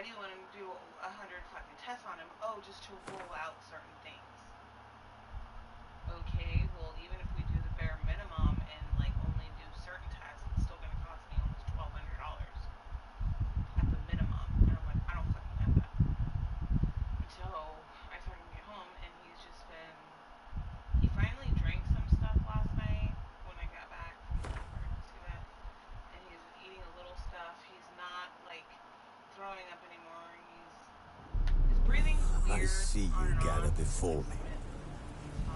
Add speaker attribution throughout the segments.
Speaker 1: do you want to do 100 fucking tests on him? Oh, just to rule out certain things. Okay, well, even if we do the bare minimum and like only do certain tests, it's still gonna cost me almost $1,200 at the minimum. And I'm like, I don't fucking have that. So I fucking get home and he's just been. He finally drank some stuff last night when I got back from work. See that? And he's eating a little stuff. He's not like throwing up anymore. His breathing's
Speaker 2: I
Speaker 1: weird.
Speaker 2: see
Speaker 1: On
Speaker 2: you
Speaker 1: and
Speaker 2: gather
Speaker 1: off.
Speaker 2: before me.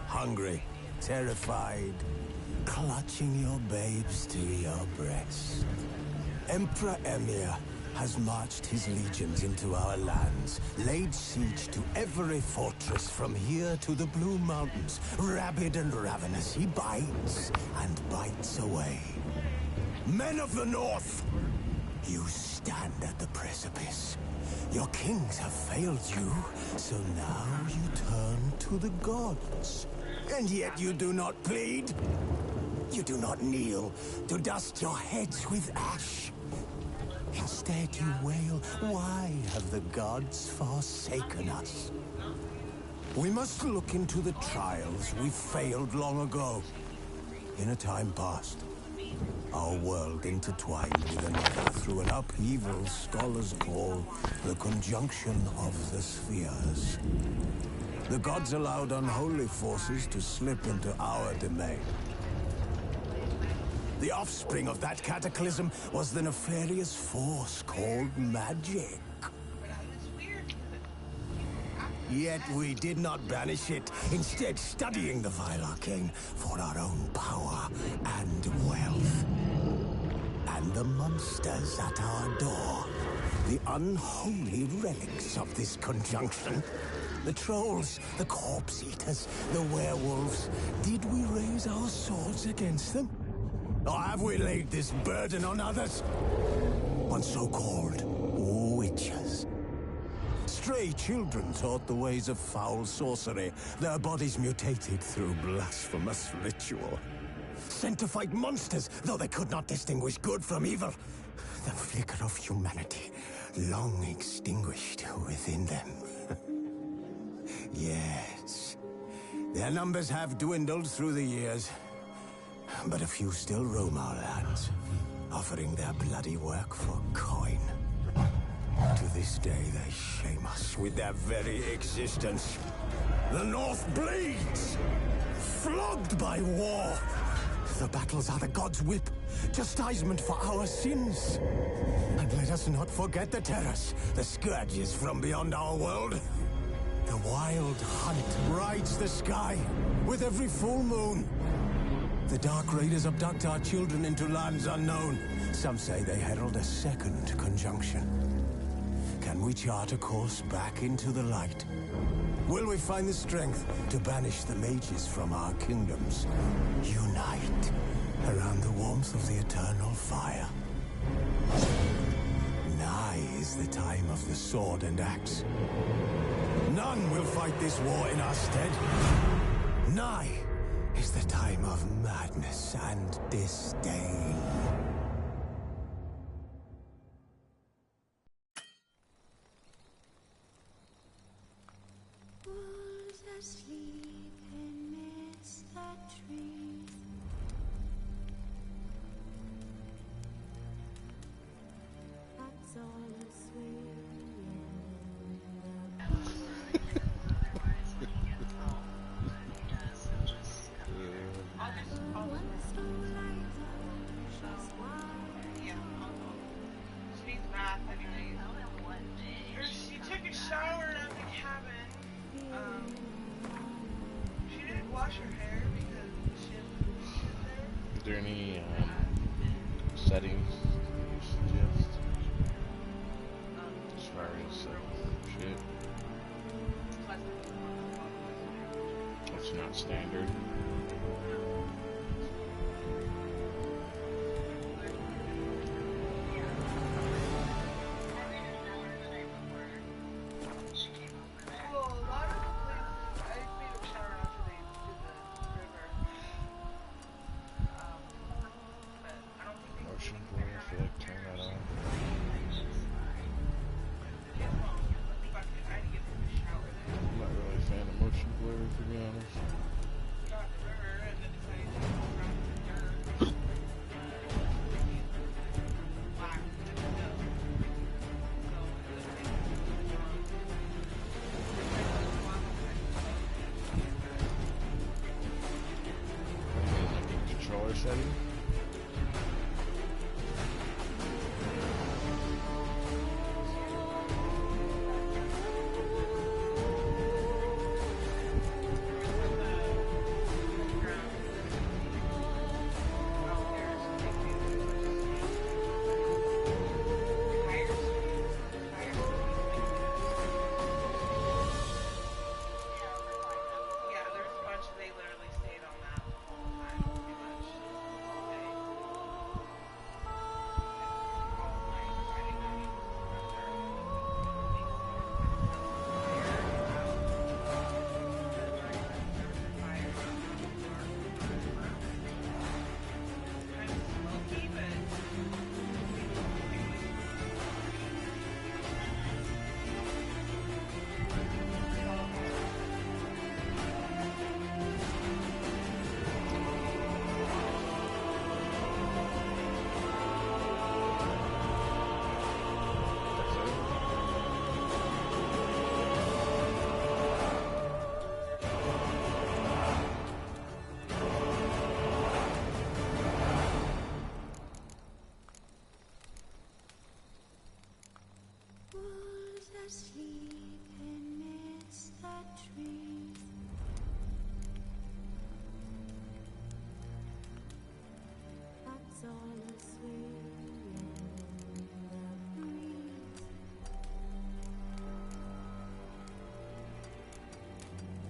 Speaker 2: Hungry, terrified, clutching your babes to your breast. Emperor Emir has marched his legions into our lands, laid siege to every fortress from here to the Blue Mountains. Rabid and ravenous, he bites and bites away. Men of the North, you stand at the precipice. Your kings have failed you, so now you turn to the gods. And yet you do not plead. You do not kneel to dust your heads with ash. Instead you wail, why have the gods forsaken us? We must look into the trials we failed long ago. In a time past, our world intertwined with another through an upheaval scholars call the conjunction of the spheres. The gods allowed unholy forces to slip into our domain. The offspring of that cataclysm was the nefarious force called magic. Yet we did not banish it, instead studying the vile arcane for our own power and wealth. And the monsters at our door, the unholy relics of this conjunction. The trolls, the corpse eaters, the werewolves. Did we raise our swords against them? Or have we laid this burden on others? On so-called witches. Stray children taught the ways of foul sorcery, their bodies mutated through blasphemous ritual. Sent to fight monsters, though they could not distinguish good from evil. The flicker of humanity, long extinguished within them. Yes, their numbers have dwindled through the years, but a few still roam our lands, offering their bloody work for coin. To this day, they shame us with their very existence. The North bleeds, flogged by war. The battles are the gods' whip, chastisement for our sins. And let us not forget the terrors, the scourges from beyond our world. The wild hunt rides the sky with every full moon. The Dark Raiders abduct our children into lands unknown. Some say they herald a second conjunction. Can we chart a course back into the light? Will we find the strength to banish the mages from our kingdoms? Unite around the warmth of the eternal fire. Nigh is the time of the sword and axe. None will fight this war in our stead. Nigh is the time of madness and disdain.
Speaker 3: Wolves asleep amidst the trees. That's all I swear.
Speaker 1: She's back anyways. She took a shower at the cabin. She didn't wash her hair because she had issues there.
Speaker 4: Is there any settings you suggest as far as shit? It's not standard.
Speaker 1: Well, a lot of the places, I made a shower after they did the river. But I don't think they
Speaker 4: Motion blur, I feel like turn that on.
Speaker 1: Yeah,
Speaker 3: Fools asleep amidst the trees. That's all asleep in the breeze.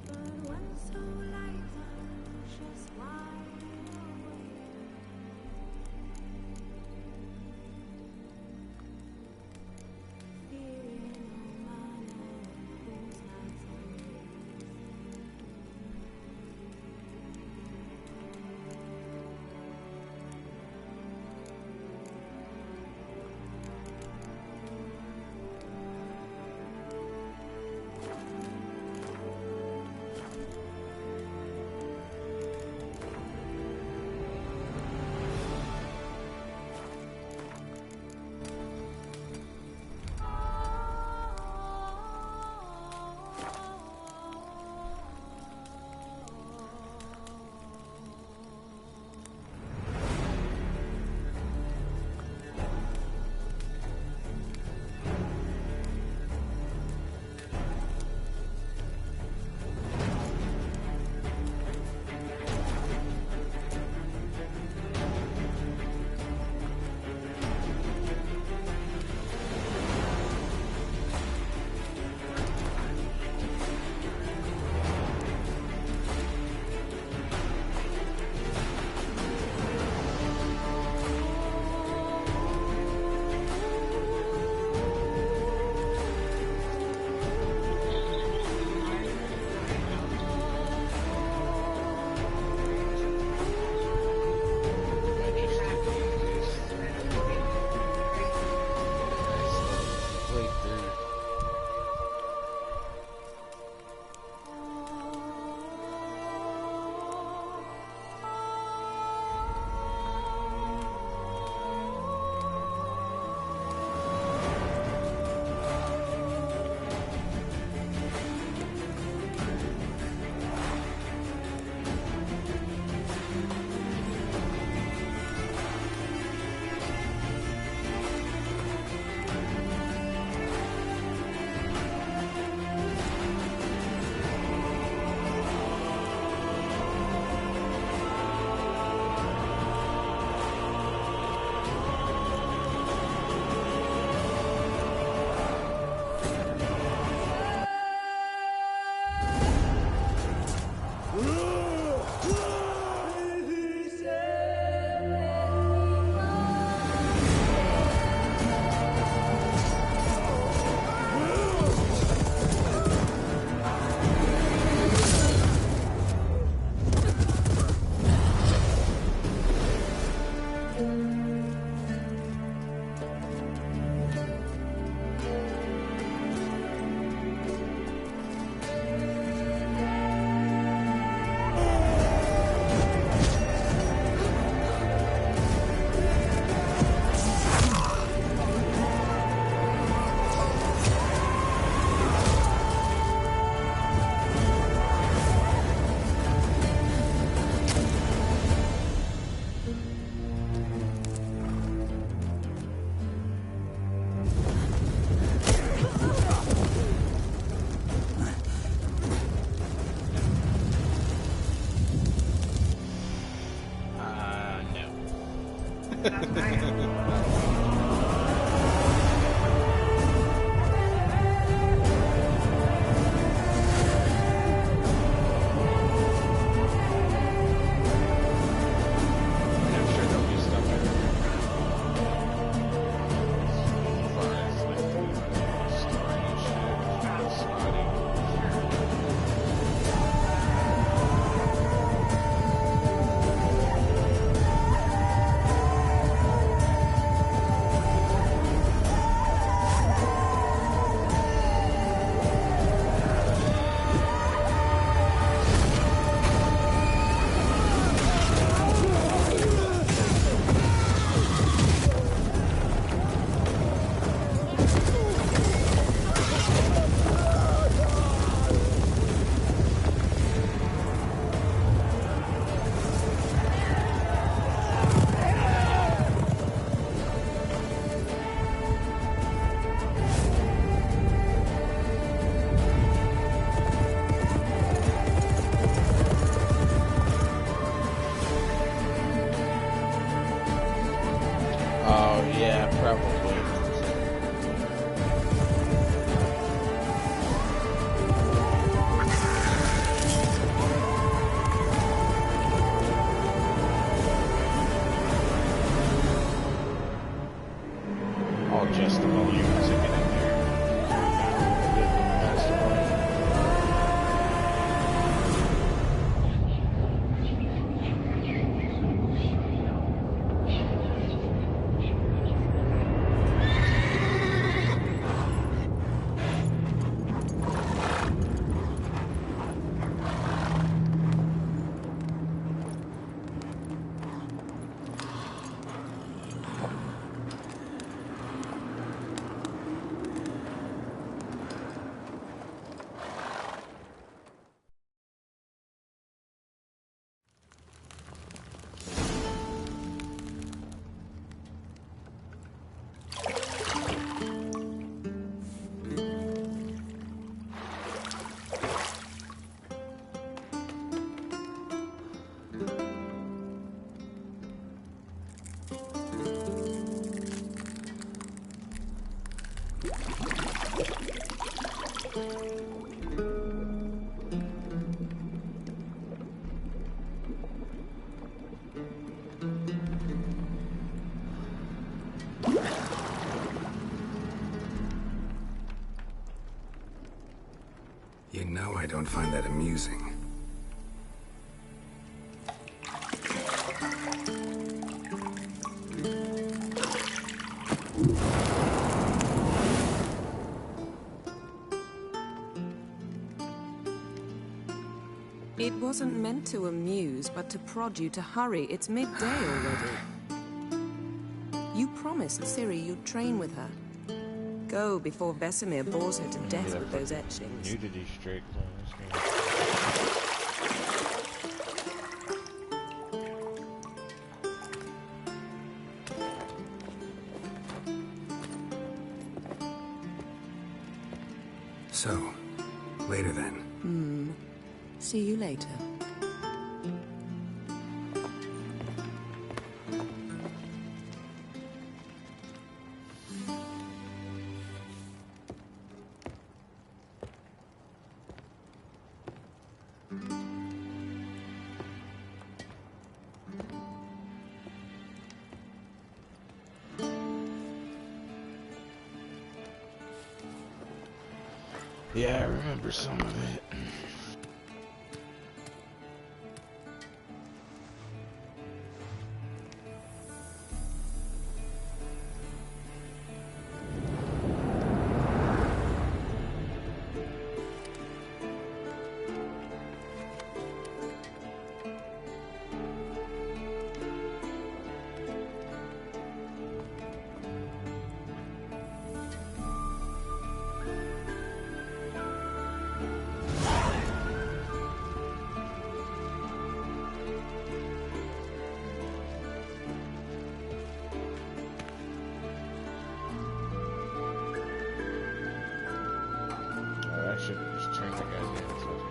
Speaker 3: But one so light just wide awake. Fearing no manner of things has
Speaker 5: You know I don't find that amusing.
Speaker 6: It wasn't meant to amuse, but to prod you to hurry. It's midday already. You promised Ciri you'd train with her. Go before Vesemir bores her to death with those etchings.
Speaker 4: Nudity strict on this game.
Speaker 5: So, later then.
Speaker 6: See you later.
Speaker 4: Yeah, I remember some of it. I should have just turned the goddamn filter.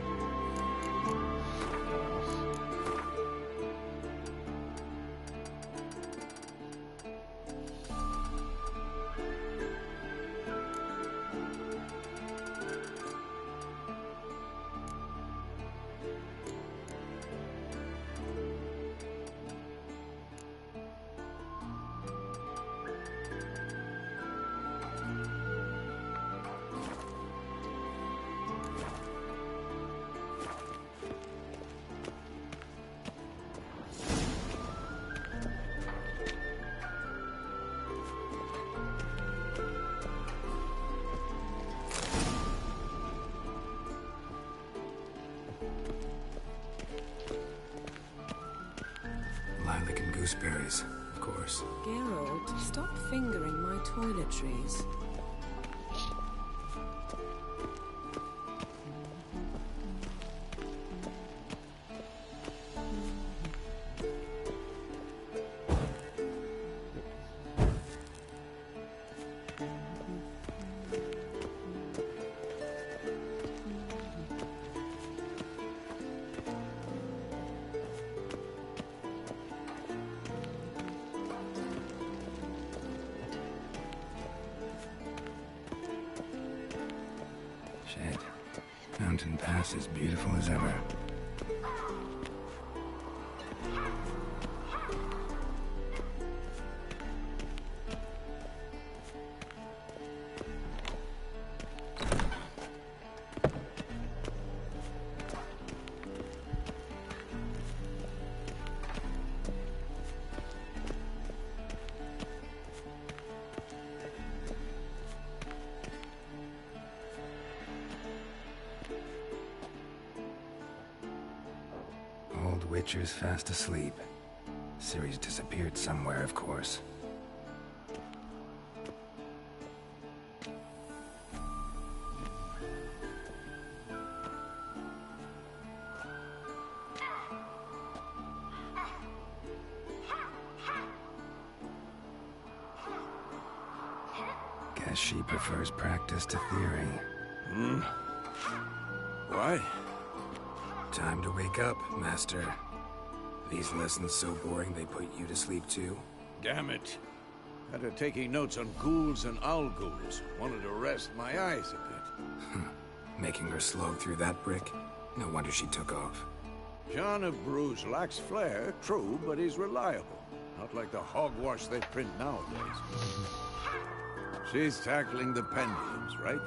Speaker 5: Lilac and gooseberries, of course.
Speaker 6: Geralt, stop fingering my toiletries.
Speaker 5: Shit. Mountain Pass is beautiful as ever. Old Witcher's fast asleep. Ciri's disappeared somewhere, of course. Guess she prefers practice to theory.
Speaker 2: Why?
Speaker 5: Time to wake up, Master. These lessons so boring they put you to sleep too?
Speaker 7: Damn it. After taking notes on ghouls and owl ghouls, wanted to rest my eyes a bit.
Speaker 5: Making her slog through that brick? No wonder she took off.
Speaker 7: John of Bruges lacks flair, true, but he's reliable. Not like the hogwash they print nowadays. She's tackling the pendulums, right?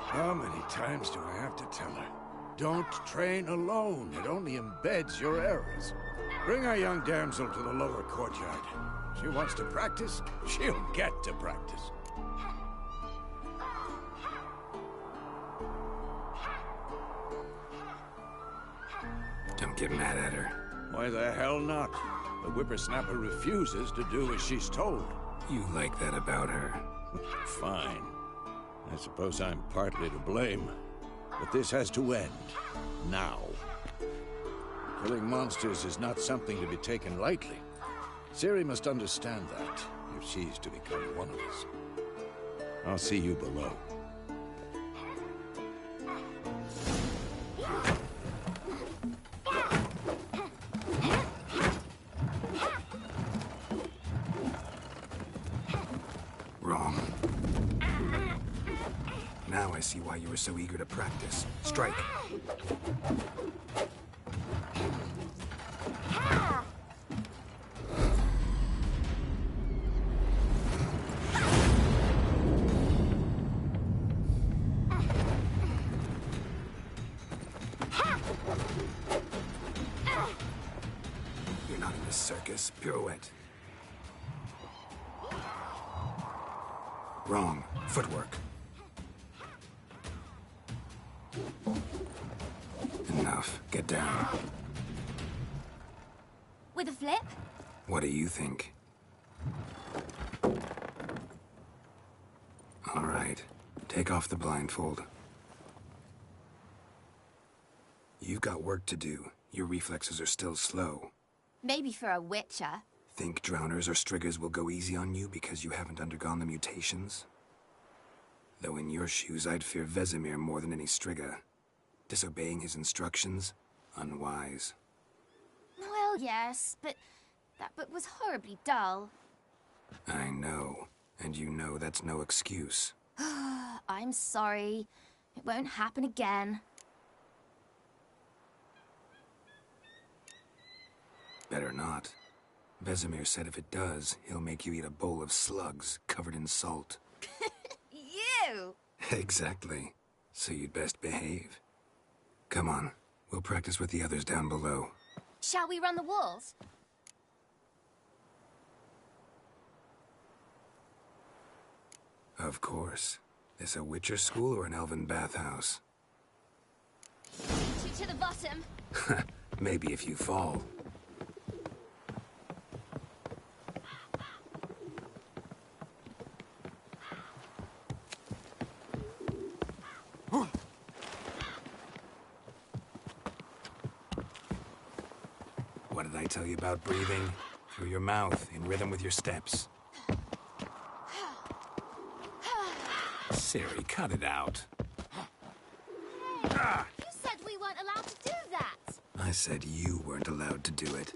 Speaker 7: How many times do I have to tell her? Don't train alone. It only embeds your errors. Bring our young damsel to the lower courtyard. She wants to practice, she'll get to practice.
Speaker 5: Don't get mad at her.
Speaker 7: Why the hell not? The whippersnapper refuses to do as she's told.
Speaker 5: You like that about her.
Speaker 7: Fine. I suppose I'm partly to blame. But this has to end. Now. Killing monsters is not something to be taken lightly. Ciri must understand that, if she's to become one of us. I'll see you below.
Speaker 5: Wrong. Now I see why you were so eager to practice. Strike. You're not in this circus. Pirouette. Wrong. Footwork. Enough. Get down.
Speaker 8: With a flip?
Speaker 5: What do you think? All right. Take off the blindfold. You've got work to do. Your reflexes are still slow.
Speaker 8: Maybe for a witcher.
Speaker 5: Think drowners or striggers will go easy on you because you haven't undergone the mutations? Though in your shoes, I'd fear Vesemir more than any strigger. Disobeying his instructions? Unwise.
Speaker 8: Well, yes, but that book was horribly dull.
Speaker 5: I know. And you know that's no excuse.
Speaker 8: I'm sorry. It won't happen again.
Speaker 5: Better not. Vesemir said if it does, he'll make you eat a bowl of slugs covered in salt.
Speaker 8: You!
Speaker 5: Exactly. So you'd best behave. Come on. We'll practice with the others down below.
Speaker 8: Shall we run the walls?
Speaker 5: Of course. This a Witcher school or an elven bathhouse?
Speaker 8: Two to the bottom.
Speaker 5: Maybe if you fall. What did I tell you about breathing? Through your mouth, in rhythm with your steps. Ciri, cut it out.
Speaker 8: You said we weren't allowed to do that.
Speaker 5: I said you weren't allowed to do it.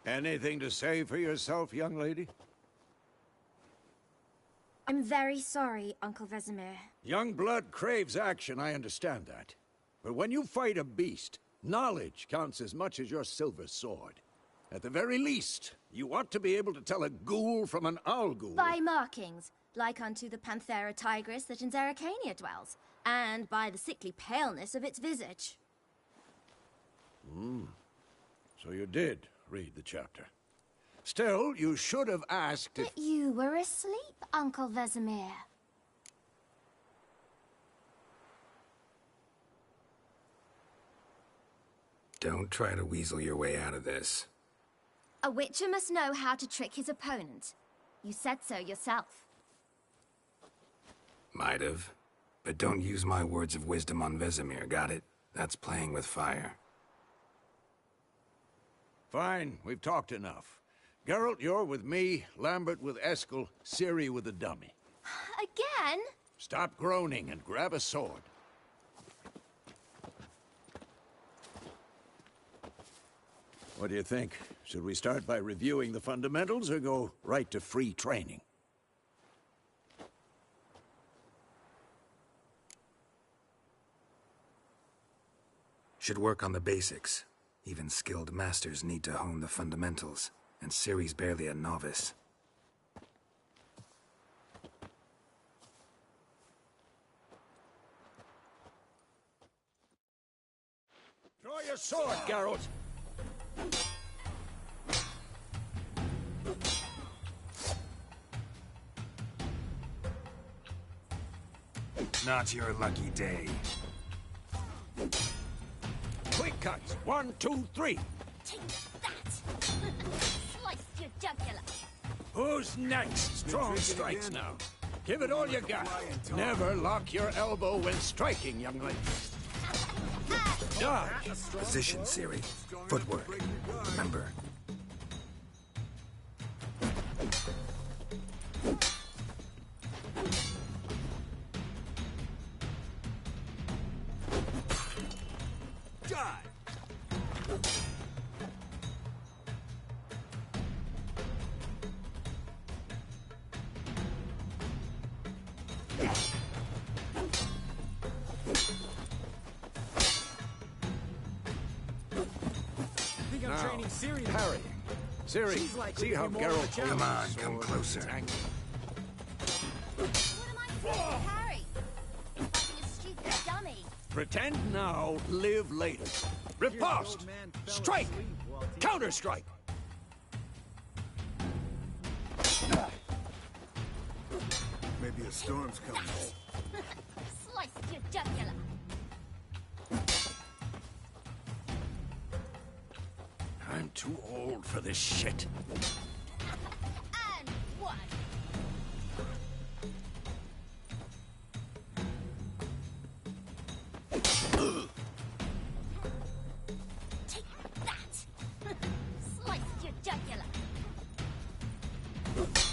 Speaker 7: Anything to say for yourself, young lady?
Speaker 8: I'm very sorry, Uncle Vesemir.
Speaker 7: Young blood craves action, I understand that. But when you fight a beast, knowledge counts as much as your silver sword. At the very least, you ought to be able to tell a ghoul from an owl ghoul.
Speaker 8: By markings, like unto the Panthera tigris that in Zerrikania dwells, and by the sickly paleness of its visage.
Speaker 7: So you did read the chapter. Still, you should have asked if...
Speaker 8: But you were asleep, Uncle Vesemir.
Speaker 5: Don't try to weasel your way out of this.
Speaker 8: A witcher must know how to trick his opponent. You said so yourself.
Speaker 5: Might have. But don't use my words of wisdom on Vesemir, got it? That's playing with fire.
Speaker 7: Fine, we've talked enough. Geralt, you're with me, Lambert with Eskel, Ciri with the dummy.
Speaker 8: Again?
Speaker 7: Stop groaning and grab a sword. What do you think? Should we start by reviewing the fundamentals or go right to free training?
Speaker 5: Should work on the basics. Even skilled masters need to hone the fundamentals, and Ciri's barely a novice.
Speaker 7: Draw your sword, Geralt!
Speaker 5: Not your lucky day.
Speaker 7: Quick cuts! 1, 2, 3!
Speaker 8: Take that! Sliced your jugular.
Speaker 7: Who's next? Strong strikes now. Give it all you got. Never lock your elbow when striking, young lady. Dodge!
Speaker 5: Position, Ciri. Footwork. Remember.
Speaker 7: Now, parrying. Ciri, see how Geralt holds
Speaker 5: Come on,
Speaker 7: his
Speaker 5: come
Speaker 7: sword
Speaker 5: closer.
Speaker 7: tangled.
Speaker 8: What am I supposed to parry? Fighting a stupid dummy.
Speaker 7: Pretend now, live later. Riposte! Strike! Counter-strike!
Speaker 2: Maybe a storm's coming.
Speaker 8: Sliced your jugular.
Speaker 7: I'm too old for this shit.
Speaker 8: And one. Take that! Sliced your jugular.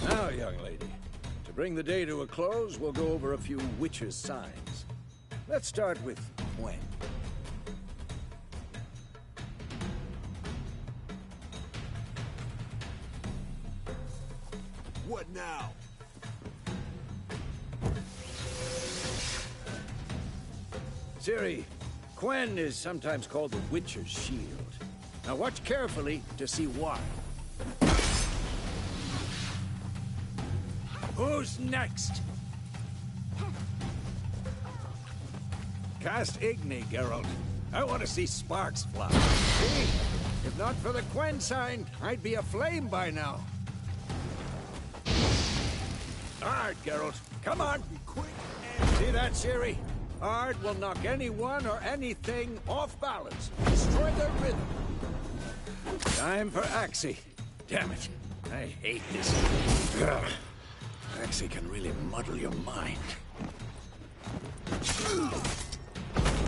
Speaker 7: Now, young lady, to bring the day to a close, we'll go over a few witches' signs. Let's start with Gwen.
Speaker 2: What now?
Speaker 7: Ciri, Gwen is sometimes called the Witcher's Shield. Now watch carefully to see why. Who's next? Cast Igni, Geralt. I want to see sparks fly. See? If not for the Gwen sign, I'd be aflame by now. Ard, Geralt. Come on. See that, Ciri? Ard will knock anyone or anything off balance. Destroy their rhythm. Time for Axii. Damn it. I hate this. Ugh. Axii can really muddle your mind.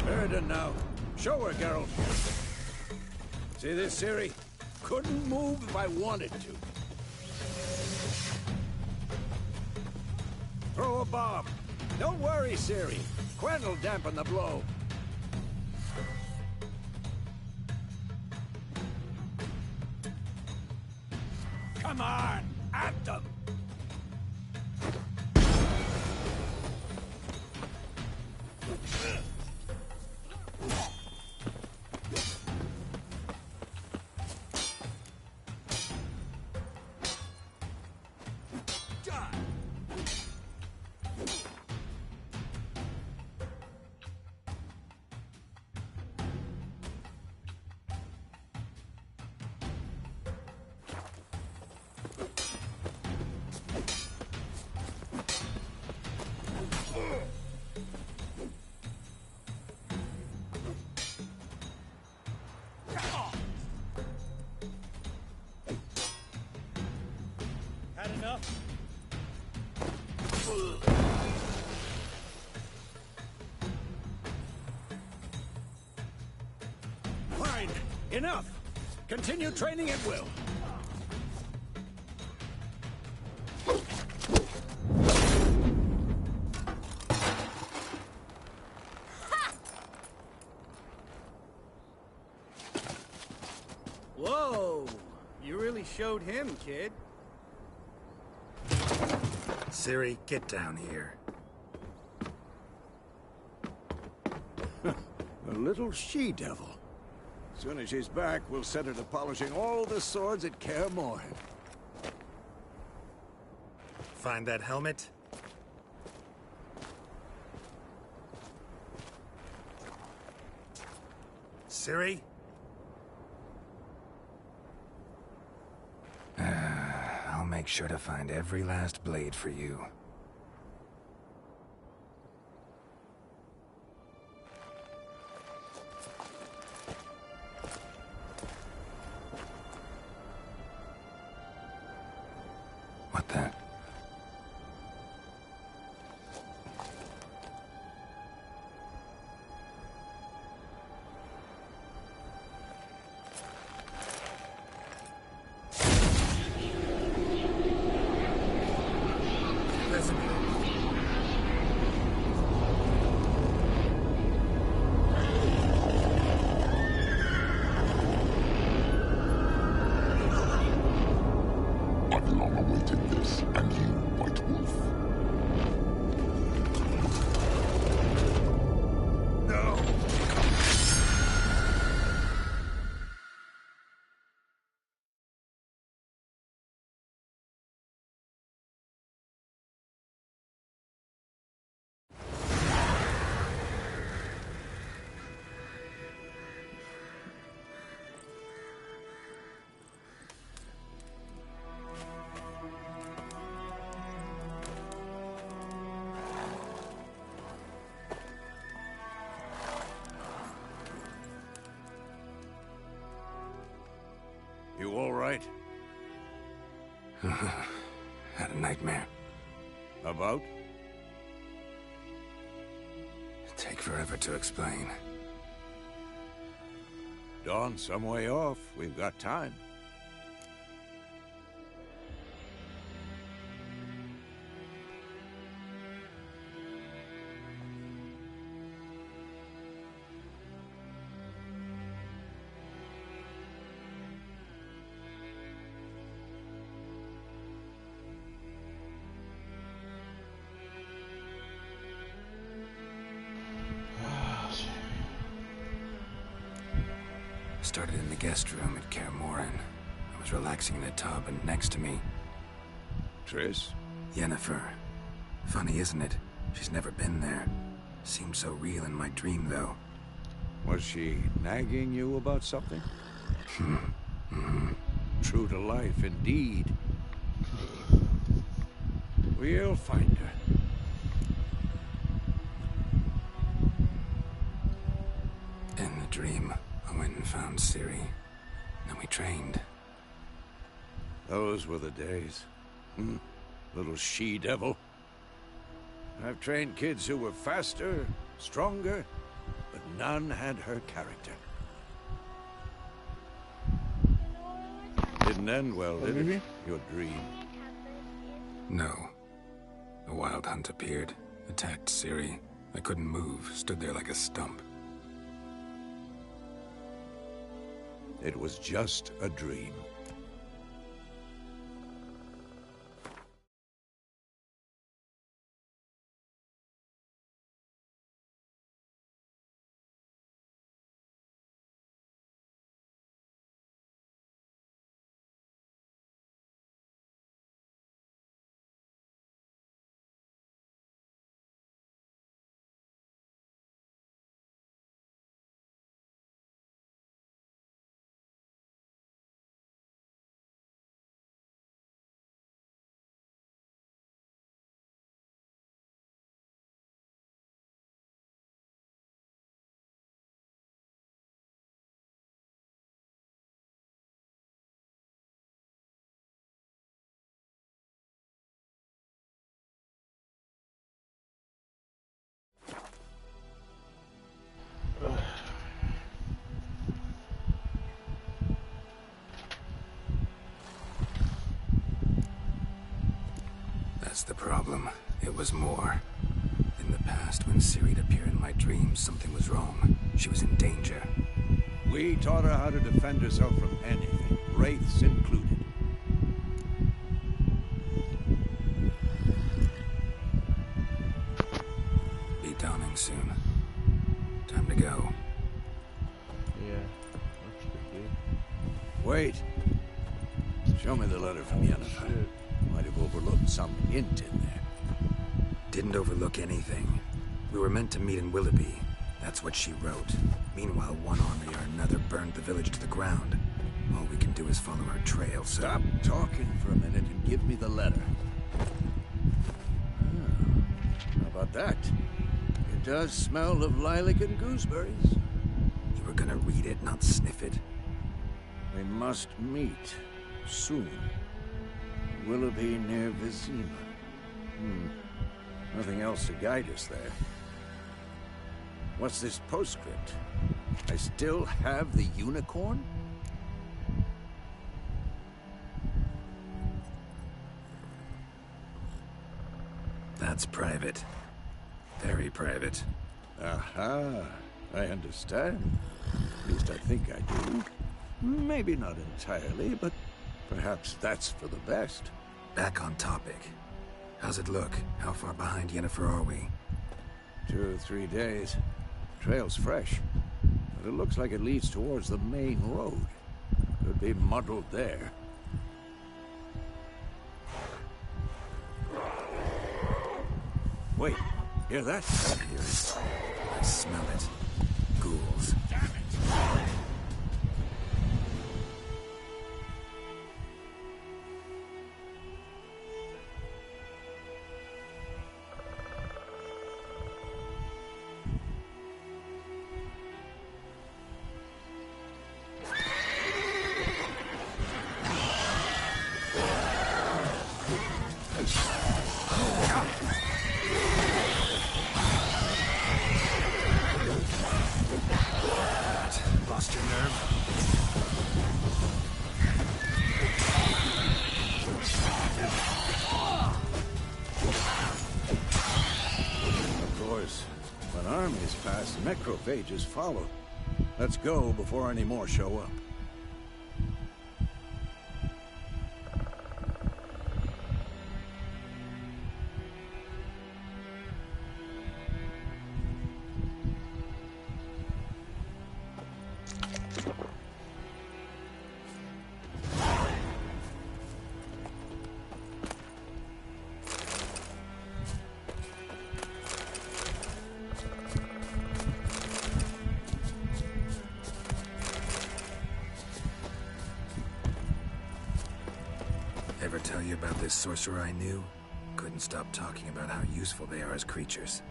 Speaker 7: Erden now. Show her, Geralt. See this, Ciri? Couldn't move if I wanted to. Throw a bomb. Don't worry, Ciri. Gwen will dampen the blow. Come on, at them! Fine. Enough. Continue training at will.
Speaker 9: Whoa! You really showed him, kid.
Speaker 5: Ciri, get down here.
Speaker 7: A little she-devil. Soon as she's back, we'll set her to polishing all the swords at Kaer Morhen.
Speaker 5: Find that helmet? Ciri? I'll make sure to find every last blade for you. What the?
Speaker 10: I've long awaited this, and you, White Wolf.
Speaker 5: No!
Speaker 7: You all right?
Speaker 5: Had a nightmare.
Speaker 7: About?
Speaker 5: Take forever to explain.
Speaker 7: Dawn's some way off. We've got time.
Speaker 5: Started in the guest room at Kaer Morhen. I was relaxing in a tub, and next to me,
Speaker 7: Triss?
Speaker 5: Yennefer. Funny, isn't it? She's never been there. Seemed so real in my dream, though.
Speaker 7: Was she nagging you about something? True to life, indeed. We'll find her.
Speaker 5: In the dream, I went and found Ciri. Then we trained.
Speaker 7: Those were the days. Little she-devil. I've trained kids who were faster, stronger, but none had her character. Didn't end well, did it? Your dream.
Speaker 5: No. A wild hunt appeared, attacked Ciri. I couldn't move, stood there like a stump.
Speaker 7: It was just a dream.
Speaker 5: the problem. It was more. In the past, when Ciri'd appear in my dreams, something was wrong. She was in danger.
Speaker 7: We taught her how to defend herself from anything, wraiths included.
Speaker 5: Be dawning soon. Time to go.
Speaker 4: Yeah, that's good, dude.
Speaker 7: Wait. Show me the letter from Yennefer.
Speaker 4: Shit.
Speaker 7: Might have overlooked some hint in there.
Speaker 5: Didn't overlook anything. We were meant to meet in Willoughby. That's what she wrote. Meanwhile, one army or another burned the village to the ground. All we can do is follow her trail, so...
Speaker 7: Stop talking for a minute and give me the letter. How about that? It does smell of lilac and gooseberries.
Speaker 5: You were gonna read it, not sniff it.
Speaker 7: We must meet soon. Willoughby near Vizima. Nothing else to guide us there. What's this postscript? I still have the unicorn?
Speaker 5: That's private. Very private.
Speaker 7: Aha, I understand. At least I think I do. Maybe not entirely, but perhaps that's for the best.
Speaker 5: Back on topic. How's it look? How far behind Yennefer are we?
Speaker 7: 2 or 3 days. Trail's fresh, but it looks like it leads towards the main road. Could be muddled there. Wait, hear that?
Speaker 5: I hear it. I smell it. Ghouls. Lost your nerve?
Speaker 7: Of course, when armies pass, necrophages follow. Let's go before any more show up.
Speaker 5: Ever tell you about this sorcerer I knew? Couldn't stop talking about how useful they are as creatures.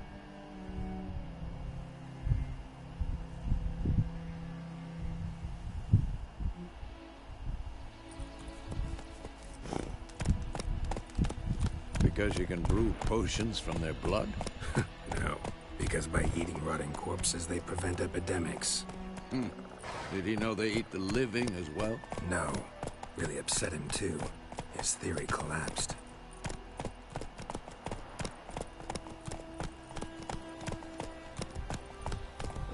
Speaker 7: Because you can brew potions from their blood?
Speaker 5: No, because by eating rotting corpses, they prevent epidemics.
Speaker 7: Did he know they eat the living as well?
Speaker 5: No. Really upset him, too. His theory collapsed.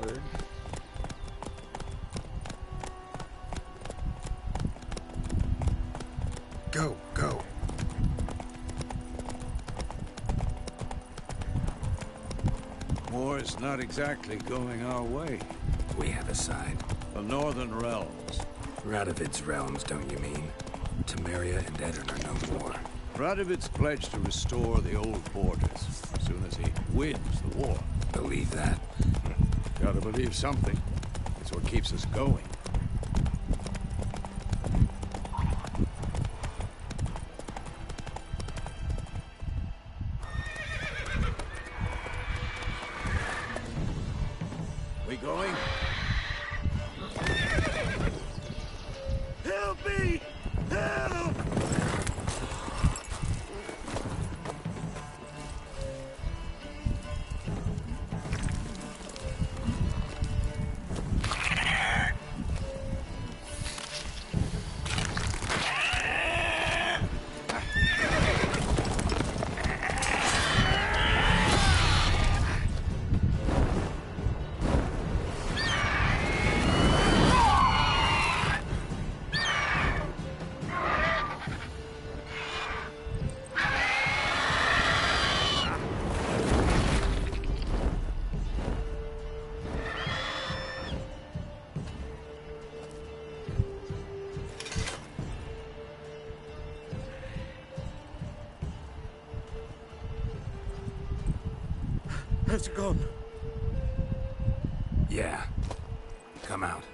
Speaker 4: Word.
Speaker 5: Go, go.
Speaker 7: War's not exactly going our way.
Speaker 5: We have a side.
Speaker 7: The Northern Realms.
Speaker 5: Radovid's realms, don't you mean? Temeria and Edirn are no more.
Speaker 7: Radovid's pledged to restore the old borders as soon as he wins the war.
Speaker 5: Believe that?
Speaker 7: Gotta believe something. It's what keeps us going. We going? Help me! Help!
Speaker 9: Has it gone?
Speaker 5: Yeah. Come out.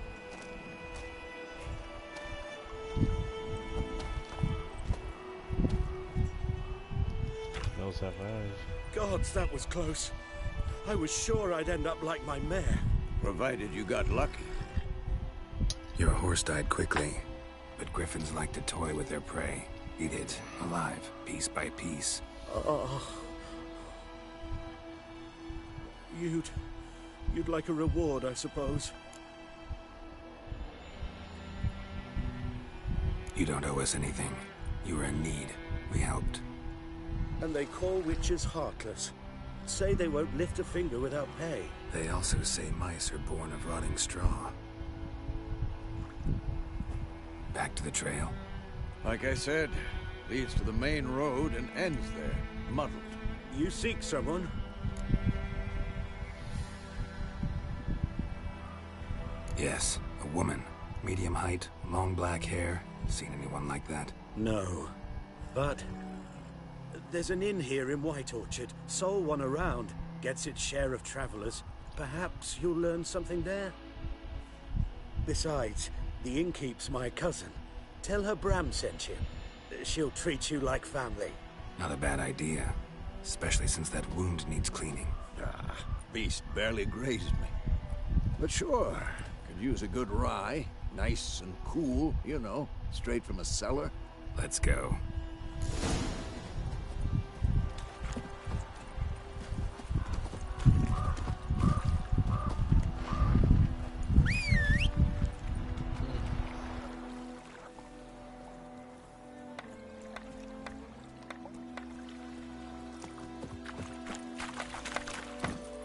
Speaker 4: Those have eyes.
Speaker 9: Gods, that was close. I was sure I'd end up like my mare.
Speaker 7: Provided you got lucky.
Speaker 5: Your horse died quickly, but griffins like to toy with their prey. Eat it alive, piece by piece.
Speaker 9: Oh. You'd like a reward, I suppose.
Speaker 5: You don't owe us anything. You were in need. We helped.
Speaker 9: And they call witches heartless. Say they won't lift a finger without pay.
Speaker 5: They also say mice are born of rotting straw. Back to the trail.
Speaker 7: Like I said, leads to the main road and ends there, muddled.
Speaker 9: You seek someone?
Speaker 5: Yes, a woman. Medium height, long black hair. Seen anyone like that?
Speaker 9: No. But there's an inn here in White Orchard. Sole one around. Gets its share of travelers. Perhaps you'll learn something there? Besides, the innkeep's my cousin. Tell her Bram sent you. She'll treat you like family.
Speaker 5: Not a bad idea. Especially since that wound needs cleaning.
Speaker 7: Ah, beast barely grazed me. But sure, could use a good rye. Nice and cool, you know, straight from a cellar.
Speaker 5: Let's go.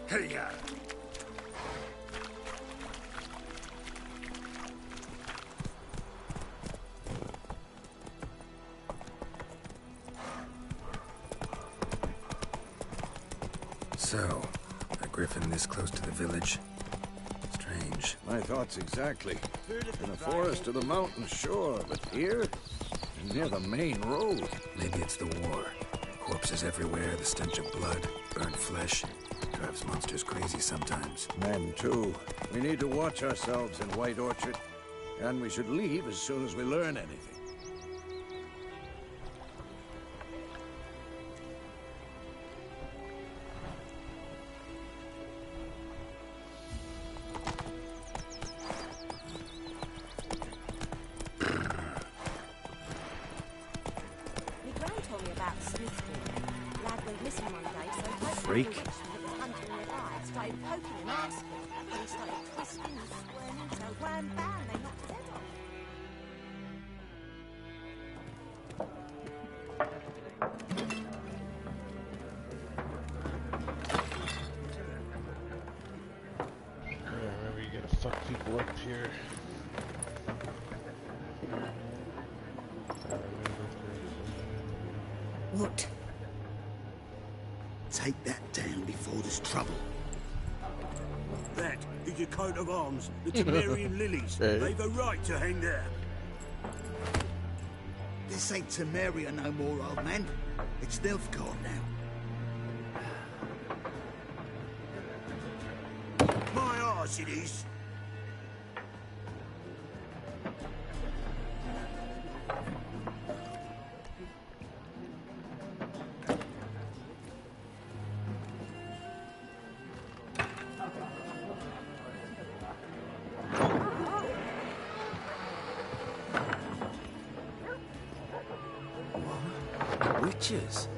Speaker 2: Hey-ya!
Speaker 5: So, a griffin this close to the village? Strange.
Speaker 7: My thoughts exactly. In the forest or the mountains, sure, but here? Near the main road.
Speaker 5: Maybe it's the war. Corpses everywhere, the stench of blood, burnt flesh. Drives monsters crazy sometimes.
Speaker 7: Men, too. We need to watch ourselves in White Orchard. And we should leave as soon as we learn anything.
Speaker 11: My gran told me about Smithfield. Lad went missing one day, so
Speaker 2: Freak.
Speaker 11: hunting red eye, started poking and asking. And he started twisting and squirming till wham bam, they knocked his head off.
Speaker 4: Yeah, remember you gotta fuck people up here.
Speaker 2: What? Take that down before there's trouble.
Speaker 9: That is your coat of arms, the Temerian lilies.
Speaker 4: Hey.
Speaker 9: They've a right to hang there.
Speaker 2: This ain't Temeria no more, old man. It's Nilfgaard now.
Speaker 9: My arse it is.
Speaker 2: Witches?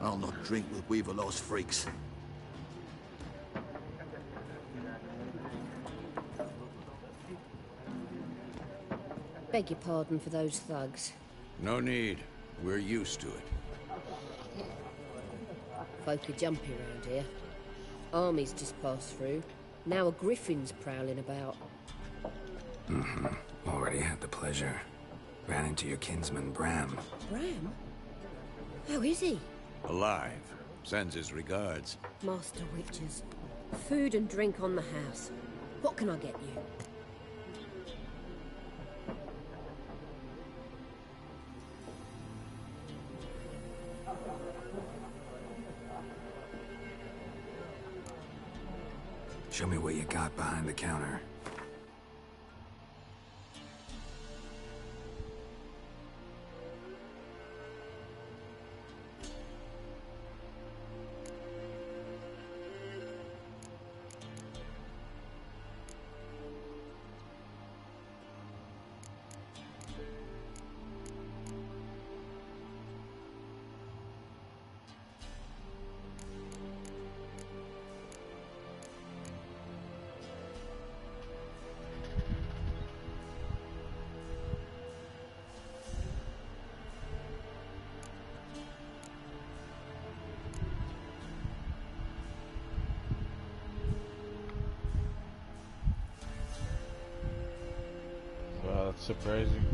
Speaker 2: I'll not drink with Weaverlost freaks.
Speaker 11: Beg your pardon for those thugs.
Speaker 7: No need. We're used to it.
Speaker 11: Folk are jumpy around here. Armies just passed through. Now a griffin's prowling about.
Speaker 5: Already had the pleasure. Ran into your kinsman, Bram.
Speaker 11: Bram? How is he?
Speaker 7: Alive. Sends his regards.
Speaker 11: Master Witches. Food and drink on the house. What can I get you?
Speaker 5: Show me what you got behind the counter.
Speaker 4: Wow, that's surprising.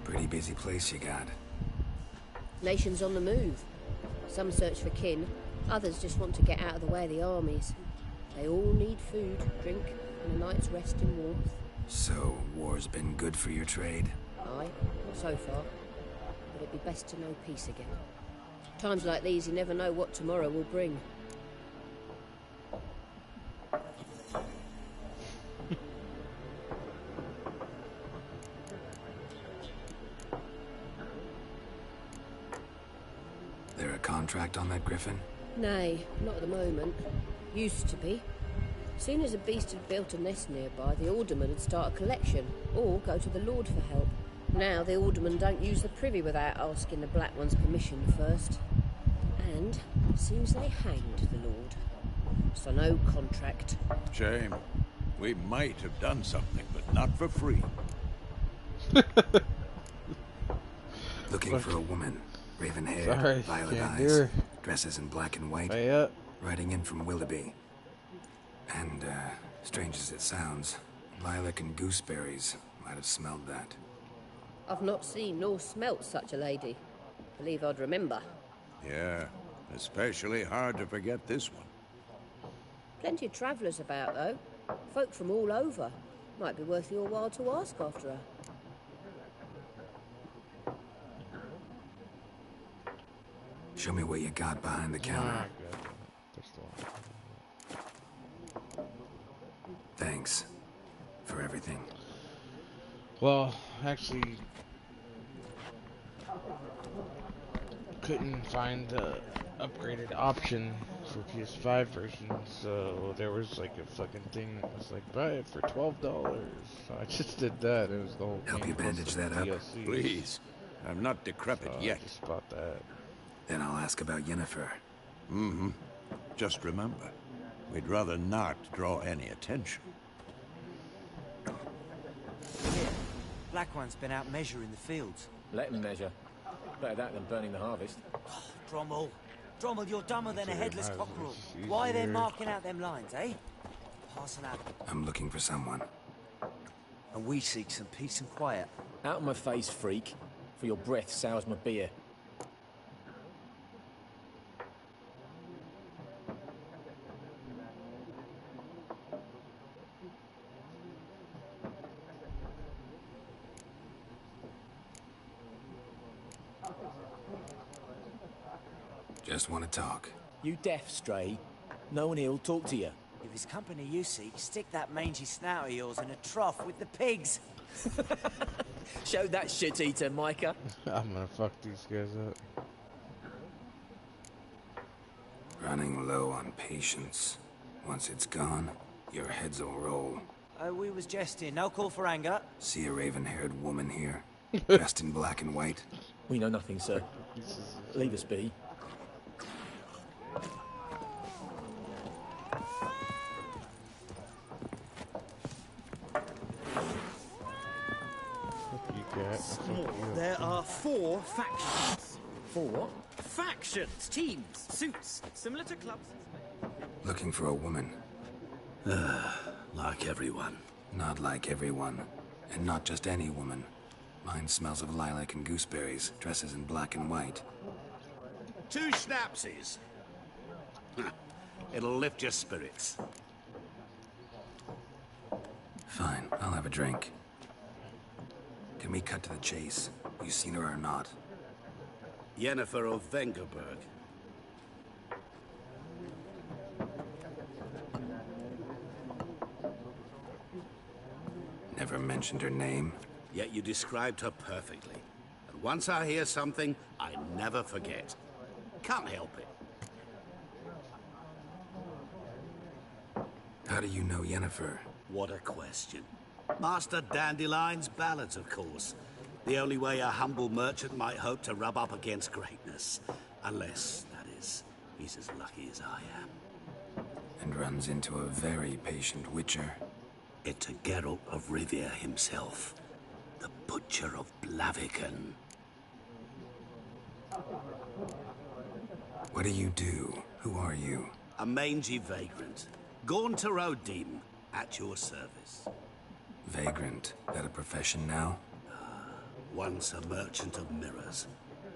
Speaker 5: Pretty busy place you got.
Speaker 11: Nations on the move. Some search for kin, others just want to get out of the way of the armies. They all need food, drink, and a night's rest in warmth.
Speaker 5: So, war's been good for your trade?
Speaker 11: Aye, so far. But it'd be best to know peace again. Times like these, you never know what tomorrow will bring.
Speaker 5: There a contract on that Griffin?
Speaker 11: Nay, not at the moment. Used to be. Soon as a beast had built a nest nearby, the alderman would start a collection, or go to the Lord for help. Now the aldermen don't use the privy without asking the Black One's permission first. And it seems they hanged the Lord. So no contract.
Speaker 7: Shame. We might have done something, but not for free.
Speaker 5: Looking for a woman. Raven-haired,
Speaker 4: Sorry,
Speaker 5: violet
Speaker 4: can't do
Speaker 5: eyes,
Speaker 4: her.
Speaker 5: dresses in black and white.
Speaker 4: Hey up.
Speaker 5: Riding in from Willoughby. And, strange as it sounds, lilac and gooseberries might have smelled that.
Speaker 11: I've not seen nor smelt such a lady. Believe I'd remember.
Speaker 7: Yeah, especially hard to forget this one.
Speaker 11: Plenty of travellers about, though. Folk from all over. Might be worth your while to ask after her.
Speaker 5: Show me what you got behind the counter. Thanks for everything.
Speaker 4: Well, actually, couldn't find the upgraded option for PS5 version, so there was like a fucking thing that was like, buy it for $12. So I just did that. It was the whole
Speaker 5: Help
Speaker 4: game
Speaker 5: you bandage
Speaker 4: plus the
Speaker 5: that up?
Speaker 4: DLCs.
Speaker 7: Please. I'm not decrepit
Speaker 4: So
Speaker 7: yet.
Speaker 4: I just bought that.
Speaker 5: Then I'll ask about Yennefer.
Speaker 7: Mm-hmm. Just remember, we'd rather not draw any attention.
Speaker 12: Here, Black One's been out measuring the fields.
Speaker 13: Let them measure. Better that than burning the harvest.
Speaker 12: Drommel. Drommel, you're dumber than a headless
Speaker 4: Easier.
Speaker 12: cockerel. Why they're marking out them lines, eh? Parson Adam.
Speaker 5: I'm looking for someone.
Speaker 12: And we seek some peace and quiet.
Speaker 13: Out of my face, freak. For your breath sours my beer.
Speaker 5: Just want to talk.
Speaker 13: You deaf, Stray? No one here'll talk to you.
Speaker 12: If it's company you seek, stick that mangy snout of yours in a trough with the pigs.
Speaker 13: Show that shit-eater, Micah.
Speaker 4: I'm gonna fuck these guys up.
Speaker 5: Running low on patience. Once it's gone, your heads will roll.
Speaker 12: We was jesting. No call for anger.
Speaker 5: See a raven-haired woman here, dressed in black and white?
Speaker 13: We know nothing, sir. Leave us be.
Speaker 9: There are 4 factions.
Speaker 13: 4 what?
Speaker 9: Factions, teams, suits, similar to clubs.
Speaker 5: Looking for a woman.
Speaker 9: Like everyone.
Speaker 5: Not like everyone. And not just any woman. Mine smells of lilac and gooseberries, dresses in black and white.
Speaker 9: 2 schnapsies. It'll lift your spirits.
Speaker 5: Fine, I'll have a drink. Can we cut to the chase? You seen her or not?
Speaker 9: Yennefer of Vengerberg.
Speaker 5: Never mentioned her name.
Speaker 9: Yet you described her perfectly. And once I hear something, I never forget. Can't help it.
Speaker 5: How do you know Yennefer?
Speaker 9: What a question. Master Dandelion's ballads, of course. The only way a humble merchant might hope to rub up against greatness. Unless, that is, he's as lucky as I am.
Speaker 5: And runs into a very patient witcher.
Speaker 9: Into Geralt of Rivia himself. The Butcher of Blaviken.
Speaker 5: What do you do? Who are you?
Speaker 9: A mangy vagrant. Gaunter O'Dim, at your service.
Speaker 5: Vagrant. That a profession now?
Speaker 9: Once a merchant of mirrors.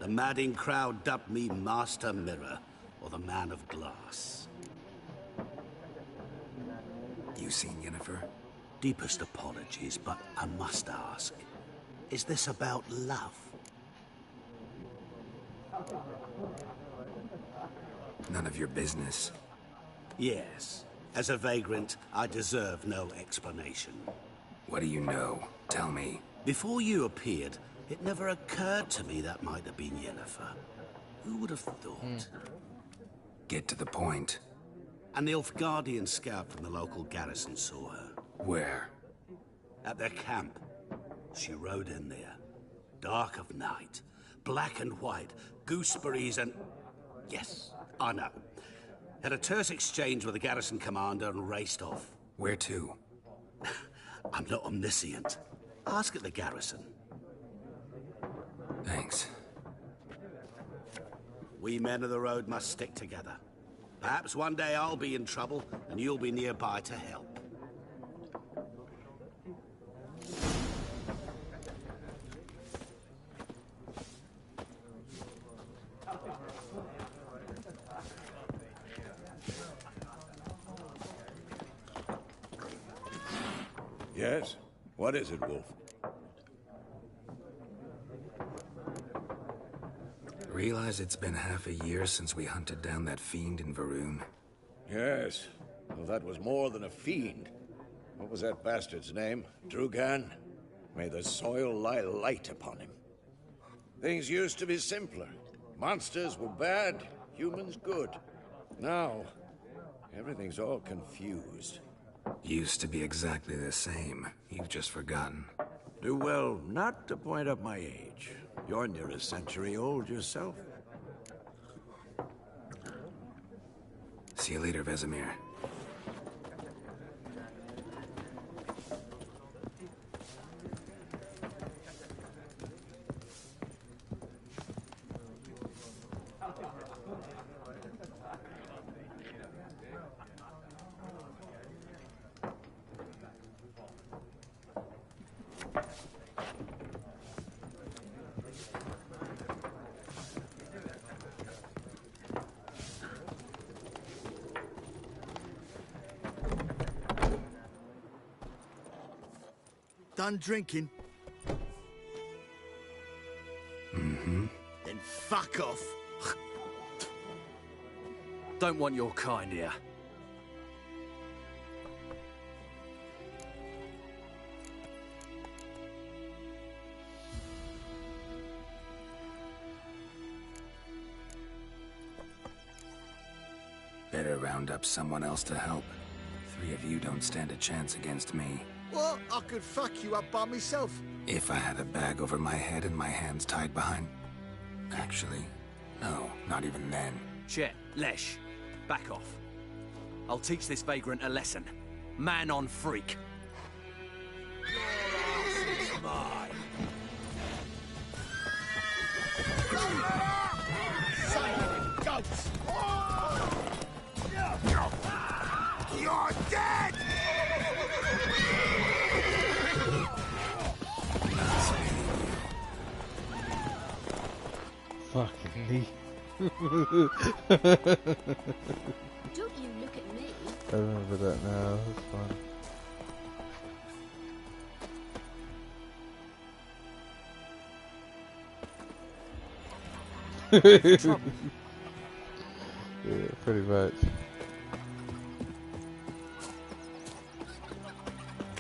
Speaker 9: The madding crowd dubbed me Master Mirror, or the Man of Glass.
Speaker 5: You seen Yennefer?
Speaker 9: Deepest apologies, but I must ask. Is this about love?
Speaker 5: None of your business.
Speaker 9: Yes. As a vagrant, I deserve no explanation.
Speaker 5: What do you know? Tell me.
Speaker 9: Before you appeared, it never occurred to me that might have been Yennefer. Who would have thought?
Speaker 5: Get to the point.
Speaker 9: A Nilfgaardian scout from the local garrison saw her.
Speaker 5: Where?
Speaker 9: At their camp. She rode in there. Dark of night. Black and white. Gooseberries and... Yes, I know. Had a terse exchange with the garrison commander and raced off.
Speaker 5: Where to?
Speaker 9: I'm not omniscient. Ask at the garrison.
Speaker 5: Thanks.
Speaker 9: We men of the road must stick together. Perhaps one day I'll be in trouble and you'll be nearby to help.
Speaker 7: Yes? What is it, Wolf?
Speaker 5: Realize it's been half a year since we hunted down that fiend in Varun?
Speaker 7: Yes. Well, that was more than a fiend. What was that bastard's name? Drugan? May the soil lie light upon him. Things used to be simpler. Monsters were bad, humans good. Now, everything's all confused.
Speaker 5: Used to be exactly the same. You've just forgotten.
Speaker 7: Do well not to point up my age. You're near a century old yourself.
Speaker 5: See you later, Vesemir.
Speaker 14: Done drinking?
Speaker 5: Mm-hmm.
Speaker 14: Then fuck off.
Speaker 15: Don't want your kind here.
Speaker 5: Better round up someone else to help. 3 of you don't stand a chance against me.
Speaker 14: What? I could fuck you up by myself.
Speaker 5: If I had a bag over my head and my hands tied behind... Actually, no, not even then.
Speaker 15: Chet, Lesh, back off. I'll teach this vagrant a lesson. Man on freak.
Speaker 14: Goats! You're dead!
Speaker 4: Fucking me.
Speaker 8: Don't you look at me.
Speaker 4: I remember that now. That's fun.
Speaker 12: Trouble.
Speaker 4: Yeah, pretty much.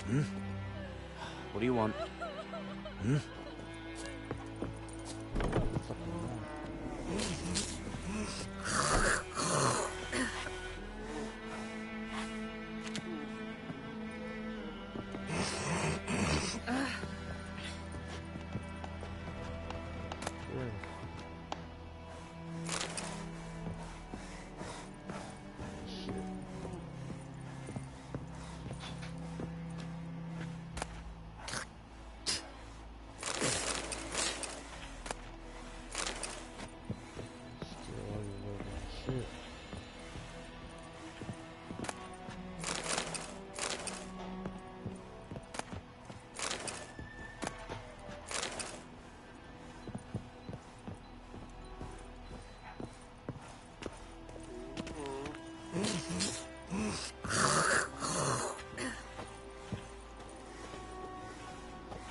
Speaker 12: Hmm? What do you want? Hmm?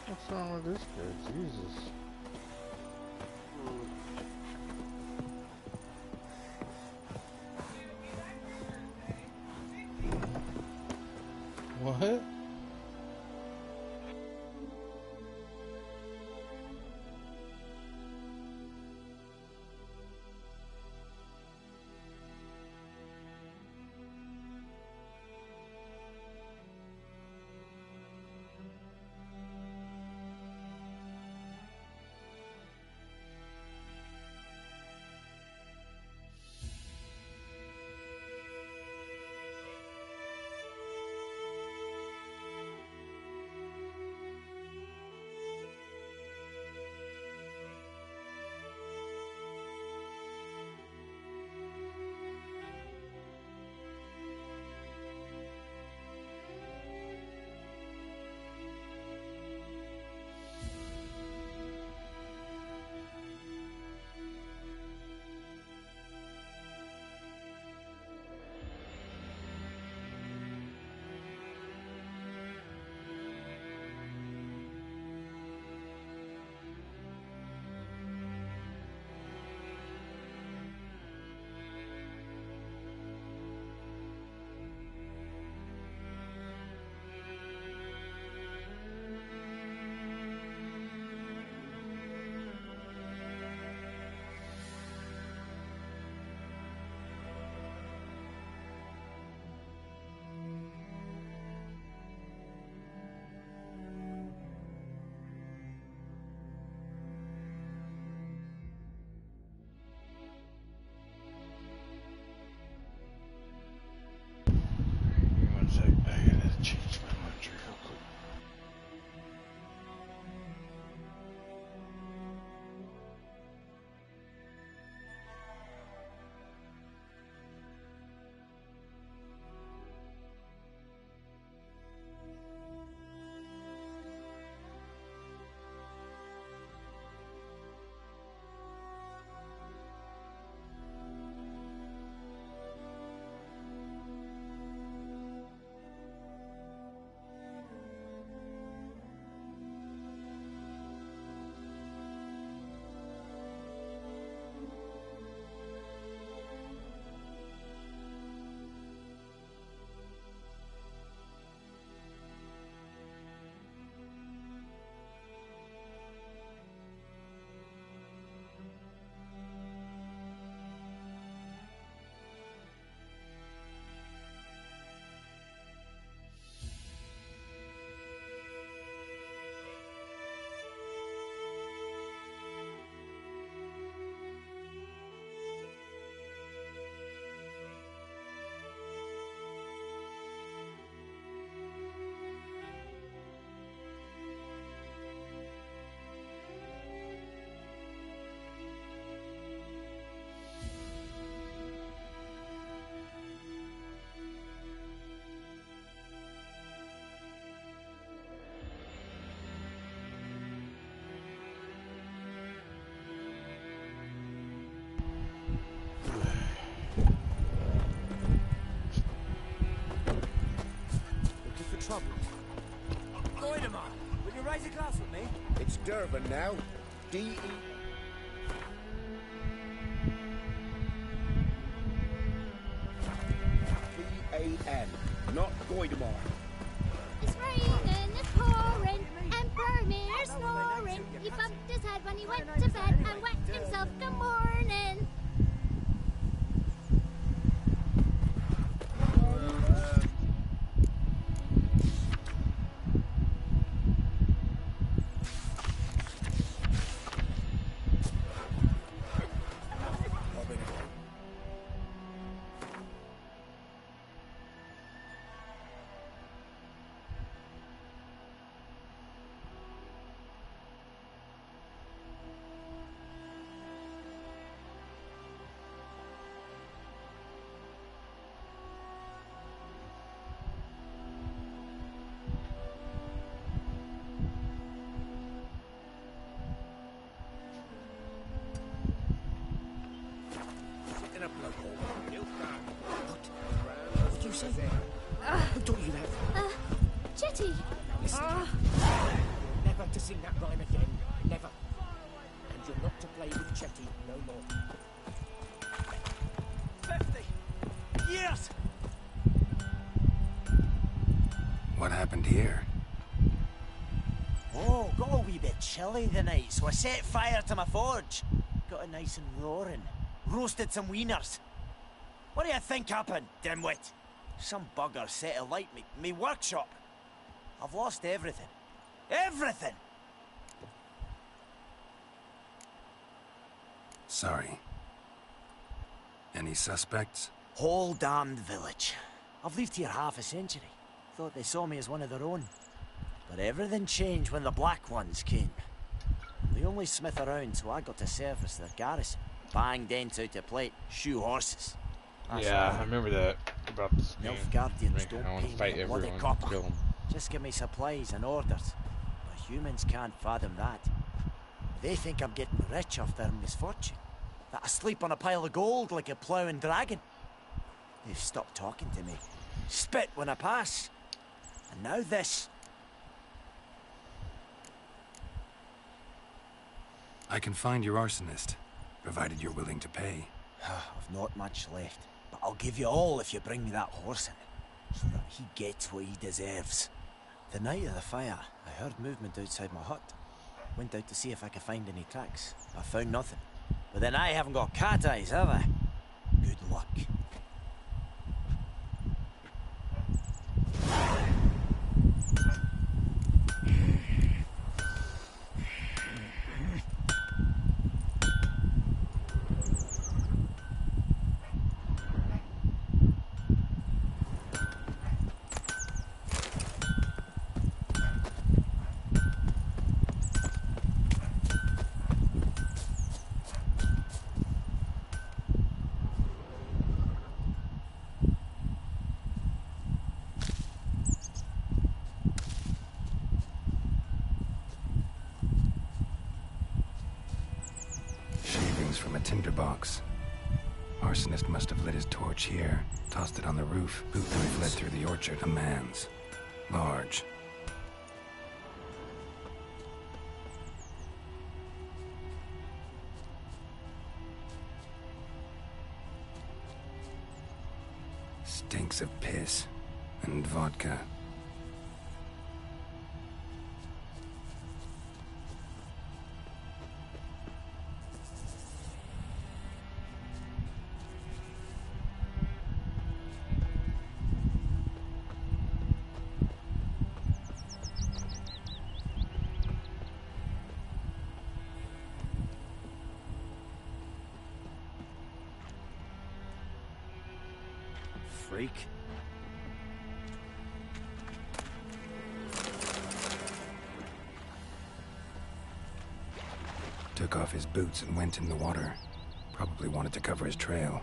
Speaker 4: What's wrong with this guy? Jesus. What? One sec, I gotta change my laundry real quick.
Speaker 12: Trouble. Goidemar, will you raise a glass with me?
Speaker 14: It's Durban now. D.E.
Speaker 16: he went to bed and wet himself good morning.
Speaker 13: What did you say? Who taught you that?
Speaker 16: Chetty.
Speaker 13: Listen. Never to sing that rhyme again. Never. And you're not to play with Chetty no more.
Speaker 12: 50 years!
Speaker 5: What happened here?
Speaker 12: Oh, got a wee bit chilly the night, so I set fire to my forge. Got it nice and roaring. Roasted some wieners. What do you think happened, dimwit? Some bugger set alight me workshop. I've lost everything. Everything!
Speaker 5: Sorry. Any suspects?
Speaker 12: Whole damned village. I've lived here half a century. Thought they saw me as one of their own. But everything changed when the Black Ones came. The only smith around, so I got to service their garrison. Bang dents out to plate, shoe horses. That's
Speaker 4: Yeah,
Speaker 12: all.
Speaker 4: I remember that about this game.
Speaker 12: Nilfgaardians don't
Speaker 4: I want to
Speaker 12: pay
Speaker 4: fight
Speaker 12: me a bloody
Speaker 4: everyone,
Speaker 12: copper.
Speaker 4: kill them.
Speaker 12: Just give me supplies and orders. But humans can't fathom that. They think I'm getting rich off their misfortune. That I sleep on a pile of gold like a ploughing dragon. They've stopped talking to me. Spit when I pass. And now this.
Speaker 5: I can find your arsonist, provided you're willing to pay.
Speaker 12: I've not much left, but I'll give you all if you bring me that horse in, so that he gets what he deserves. The night of the fire, I heard movement outside my hut. Went out to see if I could find any tracks. I found nothing. But then I haven't got cat eyes, have I? Good luck.
Speaker 5: Shavings from a tinderbox. Arsonist must have lit his torch here, tossed it on the roof, boot then fled through the orchard. A man's. Large. Stinks of piss and vodka.
Speaker 12: Freak.
Speaker 5: Took off his boots and went in the water. Probably wanted to cover his trail.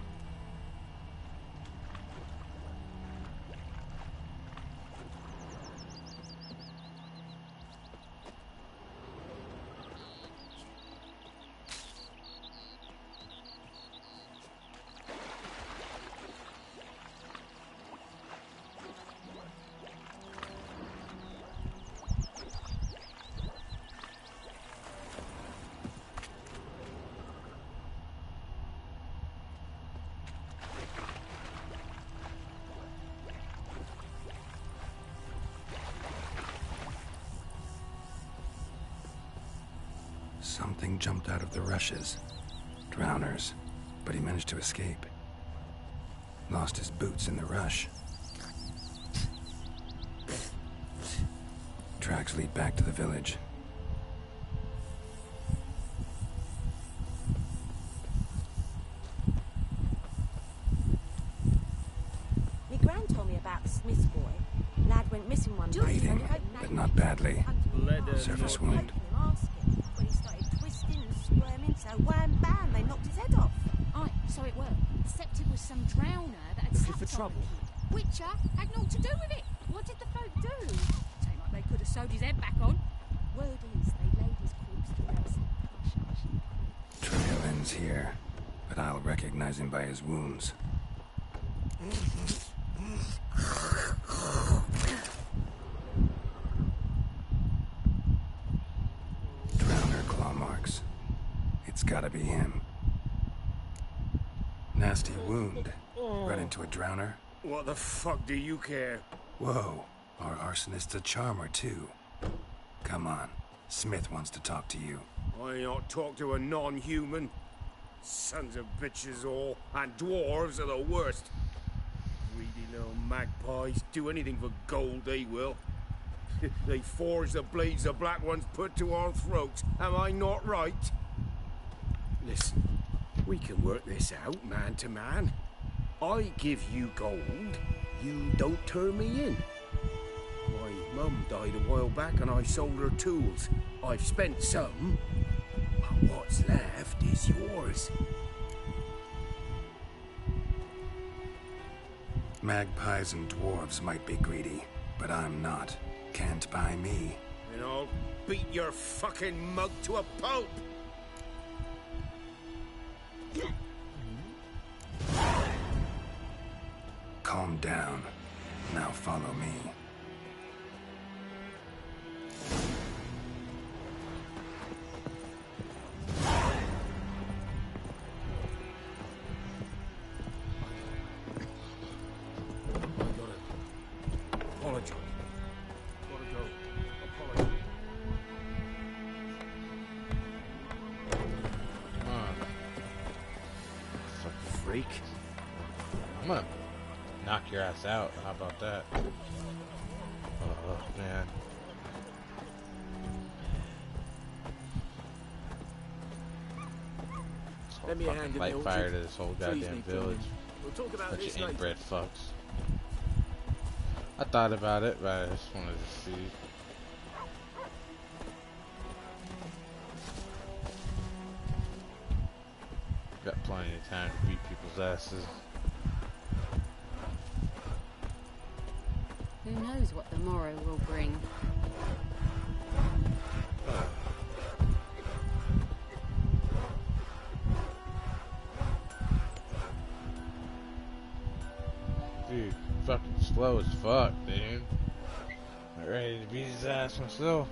Speaker 5: Something jumped out of the rushes. Drowners. But he managed to escape. Lost his boots in the rush. Tracks lead back to the village.
Speaker 17: My gran told me about the Smith's boy. Lad went missing one day.
Speaker 5: Bleeding, but not badly. Surface wound.
Speaker 17: When he started twisting and squirming, so wham bam, they knocked his head off.
Speaker 16: Aye, so it were. Except it was some drowner that had
Speaker 13: Looking
Speaker 16: sapped
Speaker 13: for
Speaker 16: on
Speaker 13: trouble?
Speaker 16: him. Which had naught to do with it. What did the folk do? Seemed like they could have sewed his head back on. Word is they laid his corpse to rest.
Speaker 5: Trail ends here, but I'll recognize him by his wounds. Drowner claw marks. It's gotta be him. Nasty wound. Run into a drowner.
Speaker 14: What the fuck do you care?
Speaker 5: Whoa, our arsonist's a charmer too. Come on, Smith wants to talk to you.
Speaker 14: I ain't not talk to a non-human. Sons of bitches all, and dwarves are the worst. Greedy little magpies, do anything for gold they will. They forge the blades the black ones put to our throats. Am I not right? Listen, we can work this out man to man. I give you gold, you don't turn me in. My mum died a while back and I sold her tools. I've spent some, but what's left is yours.
Speaker 5: Magpies and dwarves might be greedy, but I'm not. Can't buy me.
Speaker 14: And I'll beat your fucking mug to a pulp!
Speaker 5: Calm down. Now follow me.
Speaker 14: Apologize. Gotta go. Apologize.
Speaker 4: Come on.
Speaker 5: Fucking freak.
Speaker 4: I'm gonna knock your ass out. How about that? Oh, man.
Speaker 13: Let me
Speaker 4: Fucking
Speaker 13: hand it,
Speaker 4: light
Speaker 13: Mildred.
Speaker 4: fire to this whole
Speaker 13: Trees
Speaker 4: goddamn
Speaker 13: need
Speaker 4: village.
Speaker 13: pruning. We'll talk about
Speaker 4: Bunch
Speaker 13: this
Speaker 4: of
Speaker 13: later.
Speaker 4: inbred fucks. I thought about it, but I just wanted to see. Got plenty of time to beat people's asses.
Speaker 18: Who knows what the morrow will bring?
Speaker 4: Dude, fucking slow as fuck, dude. I'm ready to beat his ass myself.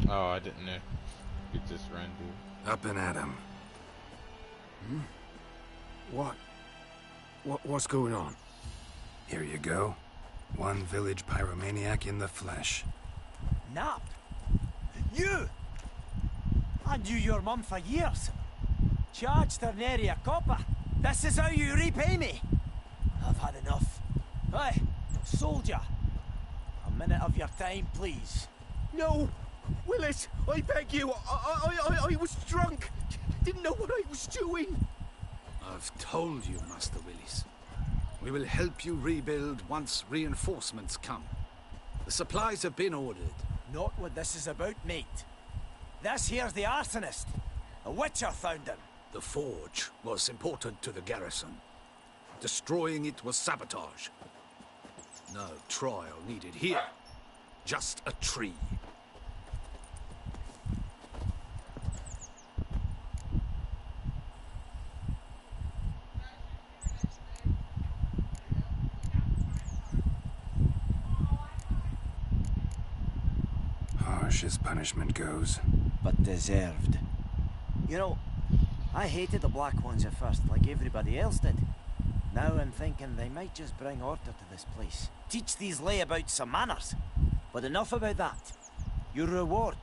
Speaker 4: Oh, I didn't know. Get this run, dude.
Speaker 5: Up and at him.
Speaker 14: Hmm? What's going on?
Speaker 5: Here you go. One village pyromaniac in the flesh.
Speaker 12: Nap? You! I knew your mum for years. Charged her nary a copper. This is how you repay me. I've had enough. Hey, soldier. A minute of your time, please.
Speaker 14: No! Willis, I beg you, I was drunk. Didn't know what I was doing.
Speaker 9: I've told you, Master Willis. We will help you rebuild once reinforcements come. The supplies have been ordered.
Speaker 12: Not what this is about, mate. This here's the arsonist. A witcher found him.
Speaker 9: The forge was important to the garrison. Destroying it was sabotage. No trial needed here. Just a tree.
Speaker 5: as punishment goes.
Speaker 12: But deserved. You know, I hated the Black Ones at first, like everybody else did. Now I'm thinking they might just bring order to this place. Teach these layabouts some manners. But enough about that. Your reward.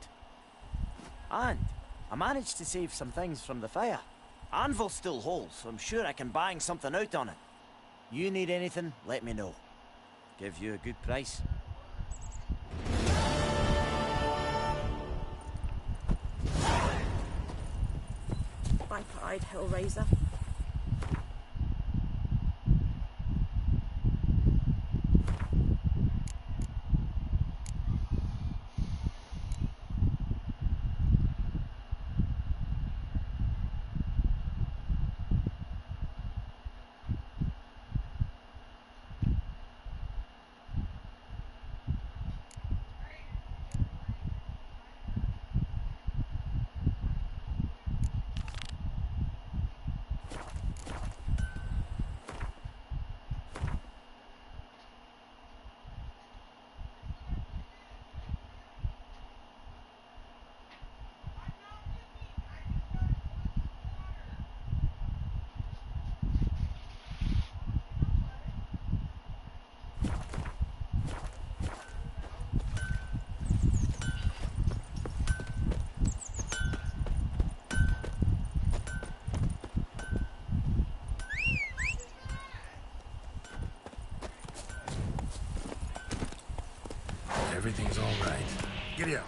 Speaker 12: And I managed to save some things from the fire. Anvil's still whole, so I'm sure I can bang something out on it. You need anything, let me know. Give you a good price.
Speaker 17: Viper-eyed Hellraiser.
Speaker 5: Everything's all right. Giddy up.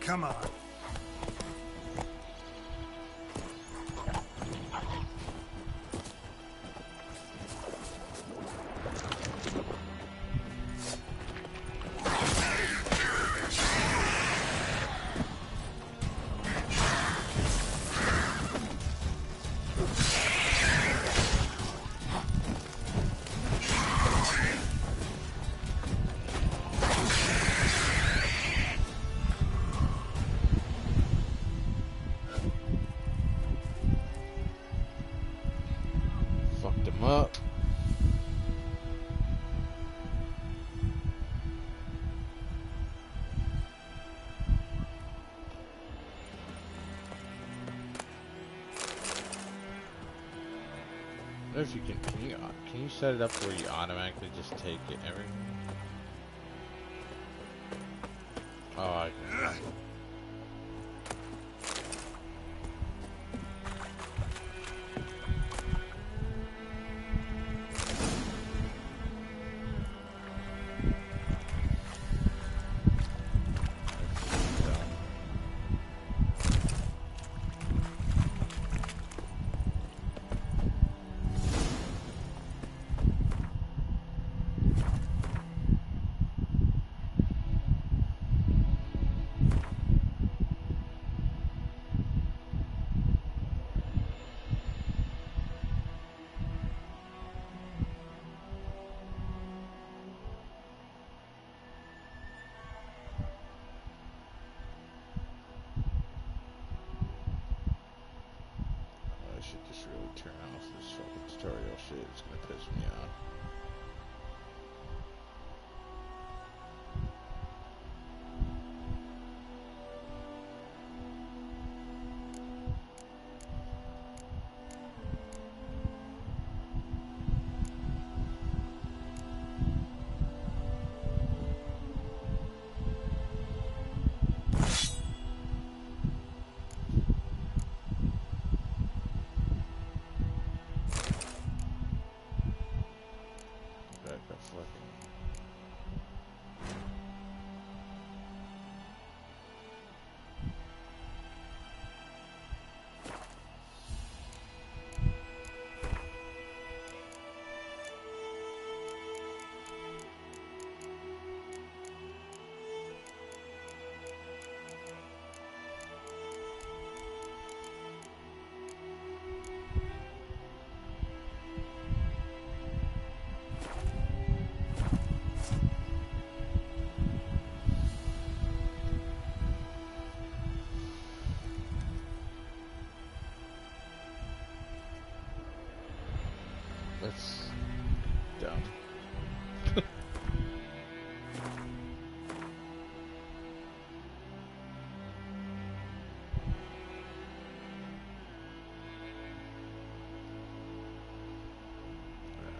Speaker 5: Come on.
Speaker 4: Up. If you can you set it up where you automatically just take it everything? Oh, I can. Turn off this fucking tutorial shit. It's gonna piss me off.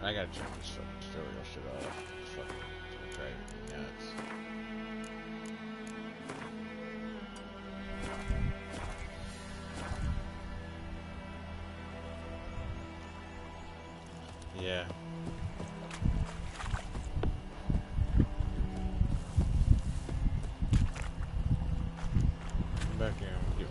Speaker 4: I gotta turn this fucking tutorial shit off. It's fucking driving me nuts. Yeah. Come back here and get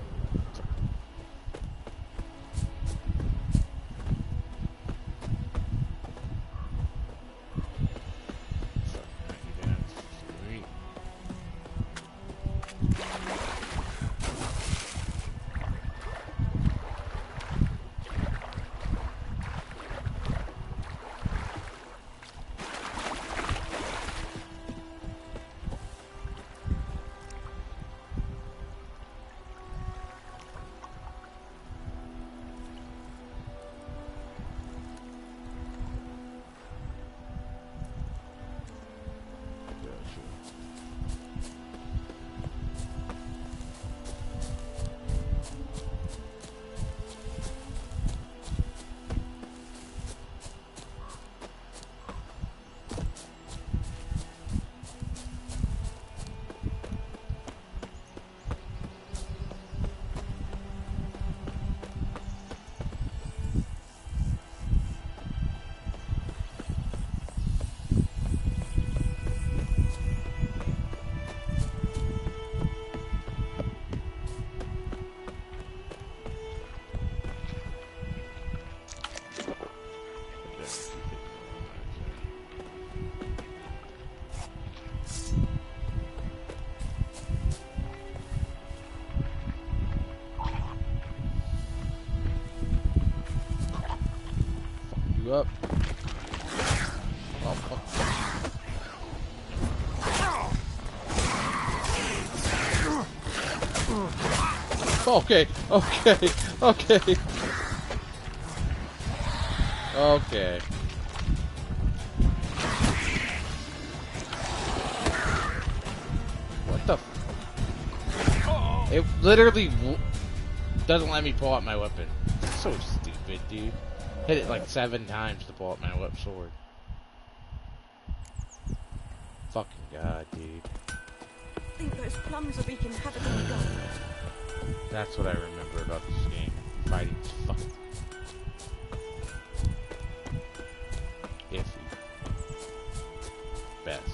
Speaker 4: up. Oh, fuck. Okay, okay, okay. Okay. What the f— it literally doesn't let me pull out my weapon. It's so stupid, dude. Hit it like 7 times to pull out my whip sword. Fucking god, dude.
Speaker 17: I think those plums are wreaking havoc on the garden.
Speaker 4: That's what I remember about this game. Fighting's fucking iffy. Best.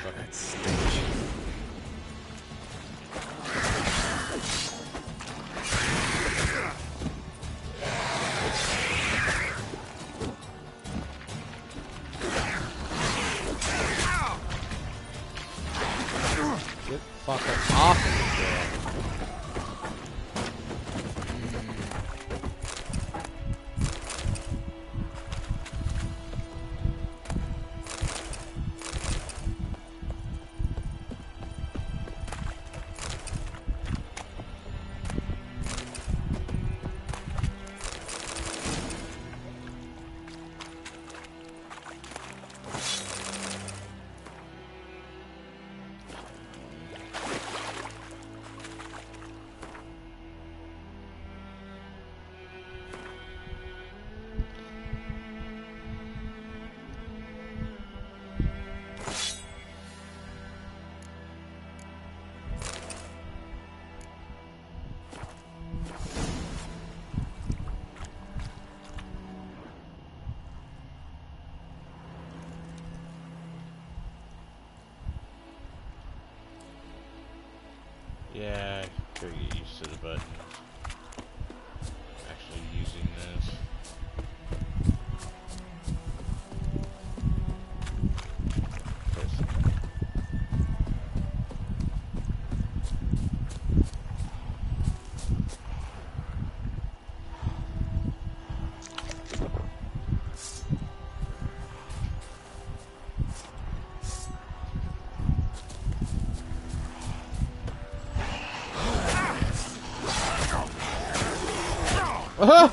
Speaker 5: That stench.
Speaker 4: Get fucking off of me, man. Yeah, I gotta get used to the buttons. Actually using this. Ah!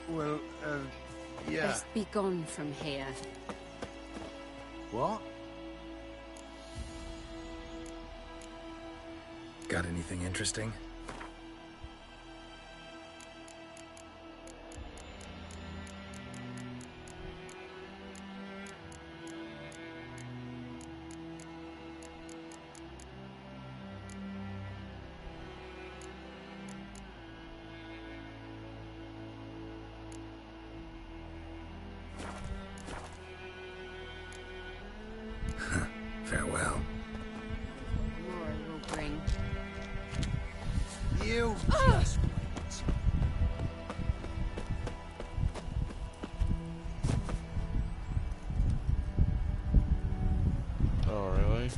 Speaker 14: Well, yeah.
Speaker 18: Best be gone from here.
Speaker 12: What?
Speaker 5: Got anything interesting? Farewell.
Speaker 18: Tomorrow will bring.
Speaker 14: You
Speaker 18: just
Speaker 14: wait.
Speaker 4: Oh, really?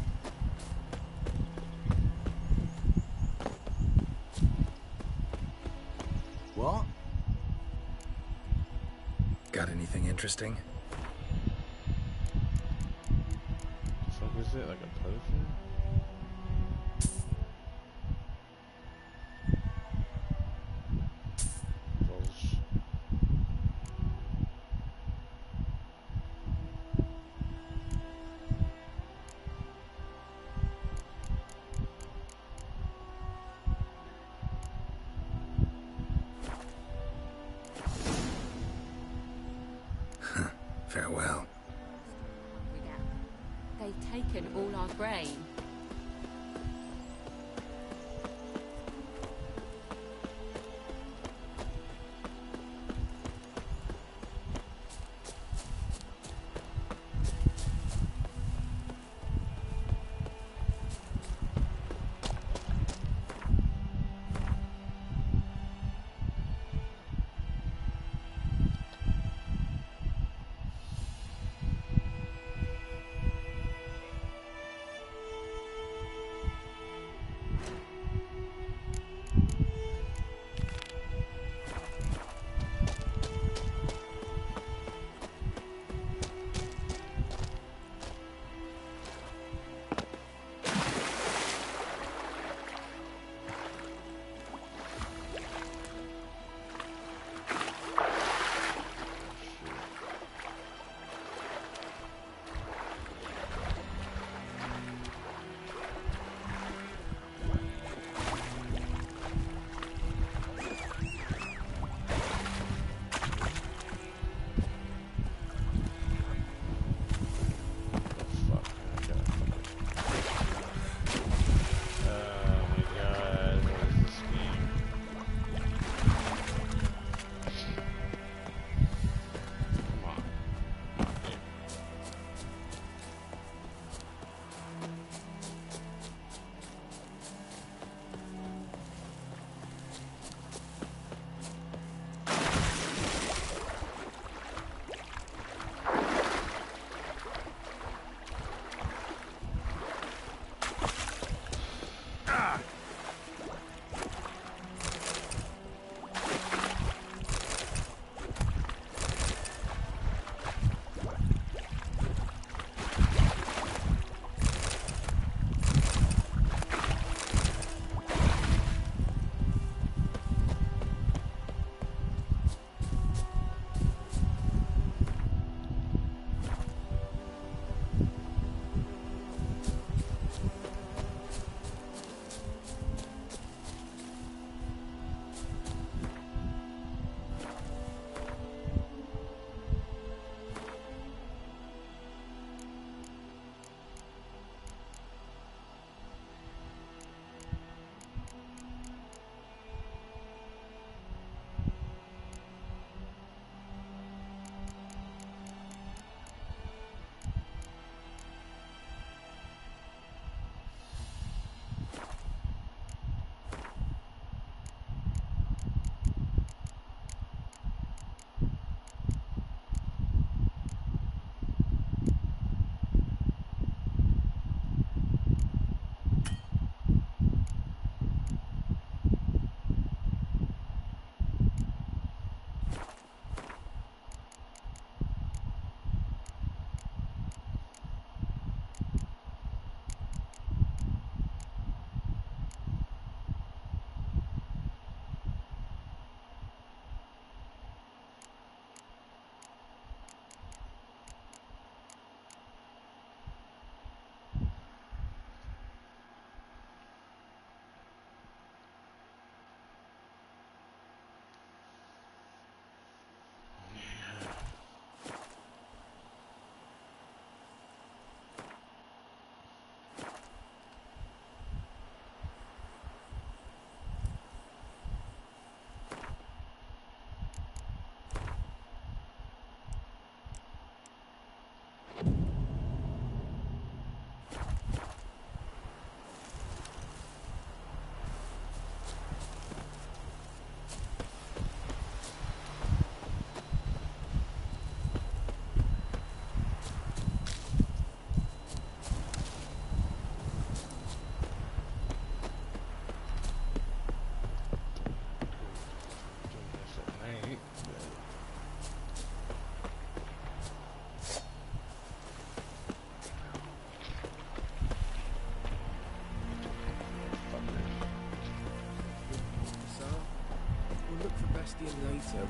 Speaker 12: What?
Speaker 5: Got anything interesting?
Speaker 4: So is it like a potion? Bullshit.
Speaker 5: Farewell.
Speaker 18: They've taken all our grain.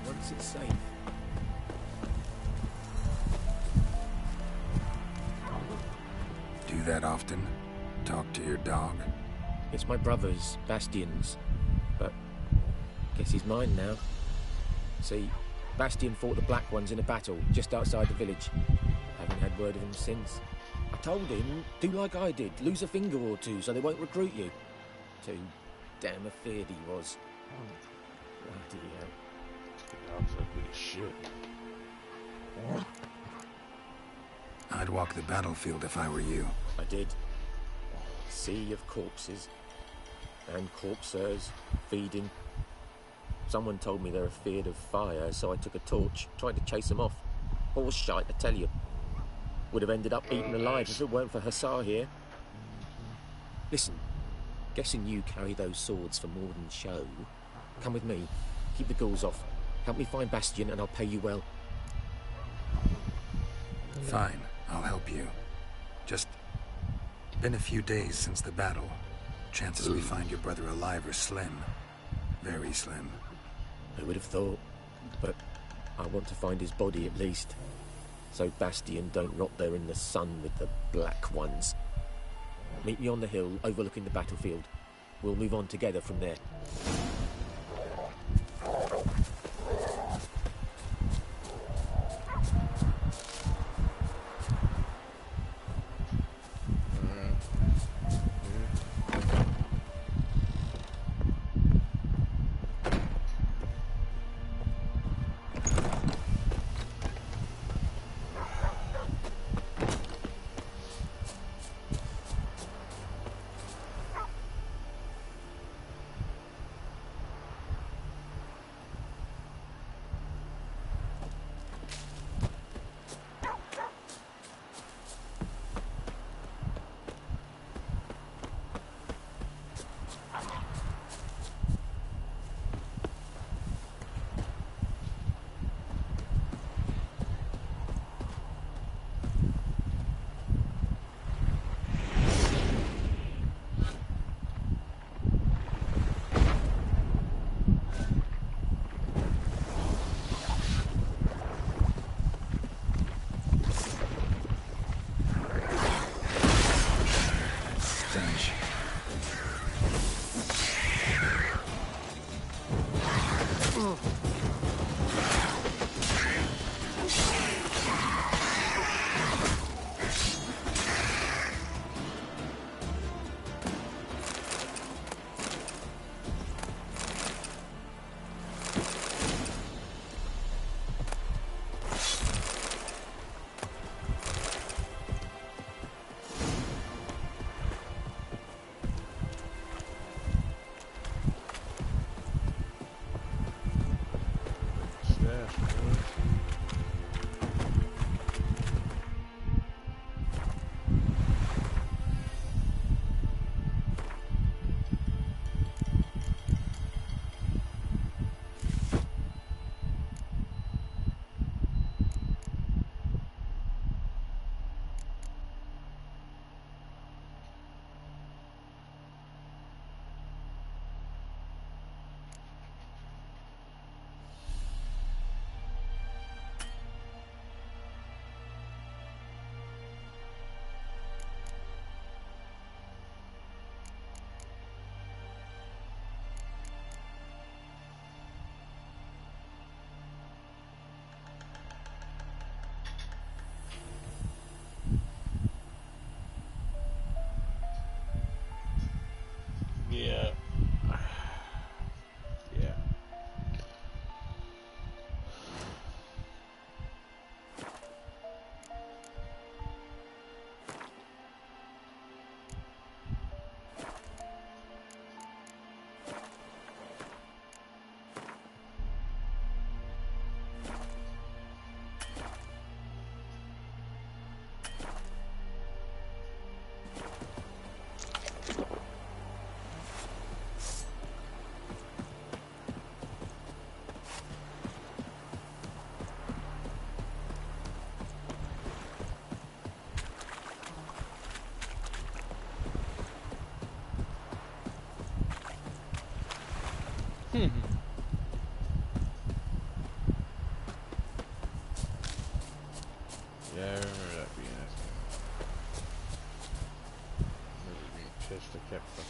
Speaker 13: once it's safe.
Speaker 5: Do that often? Talk to your dog?
Speaker 13: It's my brother's, Bastion's, but guess he's mine now. See, Bastion fought the Black Ones in a battle just outside the village. Haven't had word of him since. I told him, do like I did, lose a finger or two so they won't recruit you. Too damn afeard he was. Bloody hell.
Speaker 4: Sounds like we shit.
Speaker 5: I'd walk the battlefield if I were you.
Speaker 13: I did. Sea of corpses. And corpsers, feeding. Someone told me they're afeard of fire, so I took a torch, tried to chase them off. Horse shite, I tell you. Would have ended up eaten alive if it weren't for Hussar here. Listen, guessing you carry those swords for more than show. Come with me, keep the ghouls off. Help me find Bastion and I'll pay you well.
Speaker 5: Fine, I'll help you. Just been a few days since the battle. Chances we find your brother alive are slim. Very slim.
Speaker 13: Who would have thought? But I want to find his body at least. So Bastion don't rot there in the sun with the Black Ones. Meet me on the hill overlooking the battlefield. We'll move on together from there.
Speaker 4: Yeah. Yeah. pissed I kept them.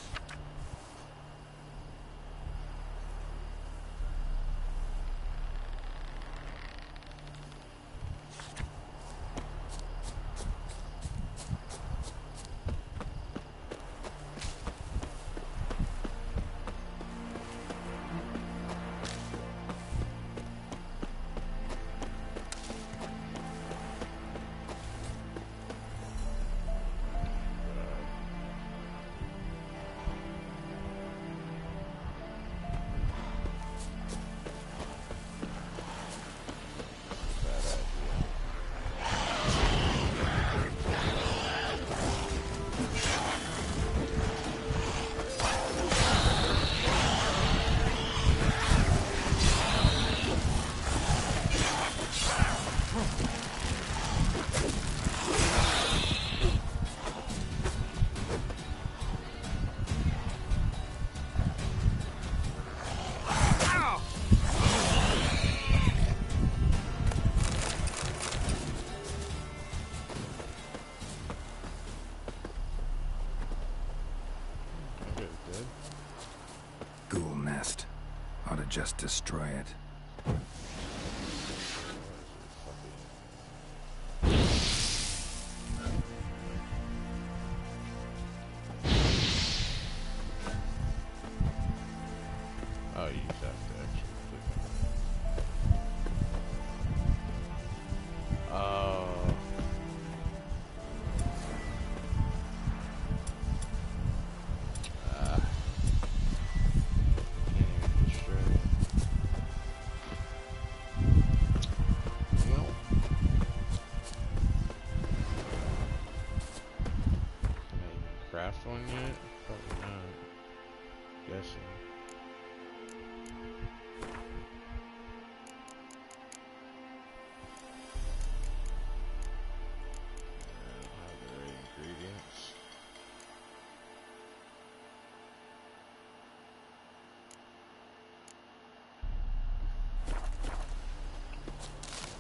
Speaker 5: Ghoul nest. Ought to just destroy it.
Speaker 4: Oh, you just have to actually click on it. Oh. Craft one yet? Probably not. Guessing. I don't have the right ingredients.